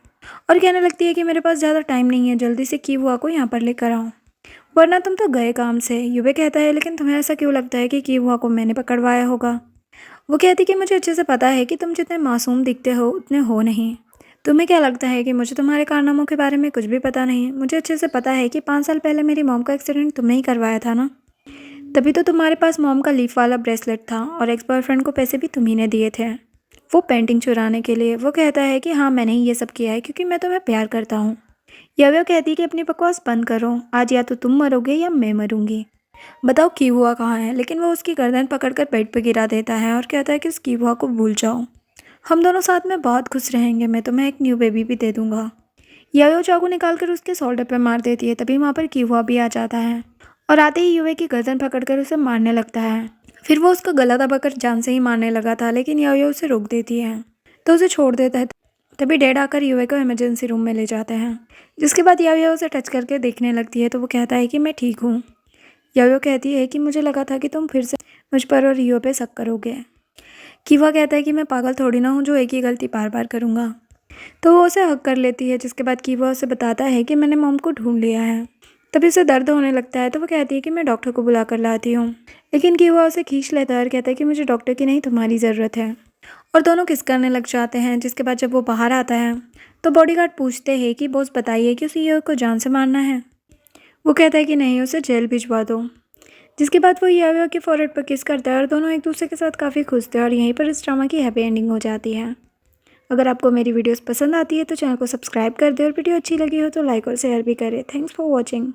और कहने लगती है कि मेरे पास ज़्यादा टाइम नहीं है, जल्दी से कीवुआ को यहाँ पर लेकर आओ वरना तुम तो गए काम से। युवे कहता है लेकिन तुम्हें ऐसा क्यों लगता है कि कीवुआ को मैंने पकड़वाया होगा। वो कहती कि मुझे अच्छे से पता है कि तुम जितने मासूम दिखते हो उतने हो नहीं। तुम्हें क्या लगता है कि मुझे तुम्हारे कारनामों के बारे में कुछ भी पता नहीं? मुझे अच्छे से पता है कि 5 साल पहले मेरी मॉम का एक्सीडेंट तुमने ही करवाया था ना, तभी तो तुम्हारे पास मॉम का लीफ वाला ब्रेसलेट था और एक्स बॉयफ्रेंड को पैसे भी तुम ही ने दिए थे वो पेंटिंग चुराने के लिए। वो कहता है कि हाँ मैंने ही ये सब किया है क्योंकि मैं तुम्हें प्यार करता हूँ। याओयाओ कहती है कि अपनी बकवास बंद करो, आज या तो तुम मरोगे या मैं मरूंगी, बताओ कीवुआ कहाँ है। लेकिन वो उसकी गर्दन पकड़कर बेड पर गिरा देता है और कहता है कि उस कीवुआ को भूल जाओ, हम दोनों साथ में बहुत खुश रहेंगे, मैं तुम्हें एक न्यू बेबी भी दे दूंगा। याओयाओ चाकू निकालकर उसके शोल्डर पर मार देती है। तभी वहाँ पर कीवुआ भी आ जाता है और आते ही युवे की गर्दन पकड़कर उसे मारने लगता है। फिर वो उसका गला दबाकर जान से ही मारने लगा था, लेकिन याओयाओ उसे रोक देती है तो उसे छोड़ देता है। तभी डैड आकर युवे को इमरजेंसी रूम में ले जाते हैं। जिसके बाद याओयाओ उसे टच करके देखने लगती है तो वो कहता है कि मैं ठीक हूँ। याओयाओ कहती है कि मुझे लगा था कि तुम फिर से मुझ पर और रियो पे शक करोगे। कीवा कहता है कि मैं पागल थोड़ी ना हूँ जो एक ही गलती बार बार करूँगा, तो वो उसे हक कर लेती है। जिसके बाद कीवा उसे बताता है कि मैंने मॉम को ढूंढ लिया है। तभी उसे दर्द होने लगता है तो वो कहती है कि मैं डॉक्टर को बुला कर लाती हूँ, लेकिन कीवा उसे खींच लेता है और कहता है कि मुझे डॉक्टर की नहीं तुम्हारी ज़रूरत है, और दोनों किस करने लग जाते हैं। जिसके बाद जब वो बाहर आता है तो बॉडीगार्ड पूछते हैं कि बॉस बताइए कि उसे हीरो को जान से मारना है। वो कहता है कि नहीं, उसे जेल भिजवा दो। जिसके बाद वो याओ के फॉरहेड पर किस करता है और दोनों एक दूसरे के साथ काफ़ी खुश थे और यहीं पर इस ड्रामा की हैप्पी एंडिंग हो जाती है। अगर आपको मेरी वीडियोस पसंद आती है तो चैनल को सब्सक्राइब कर दे और वीडियो अच्छी लगी हो तो लाइक और शेयर भी करें। Thanks for watching.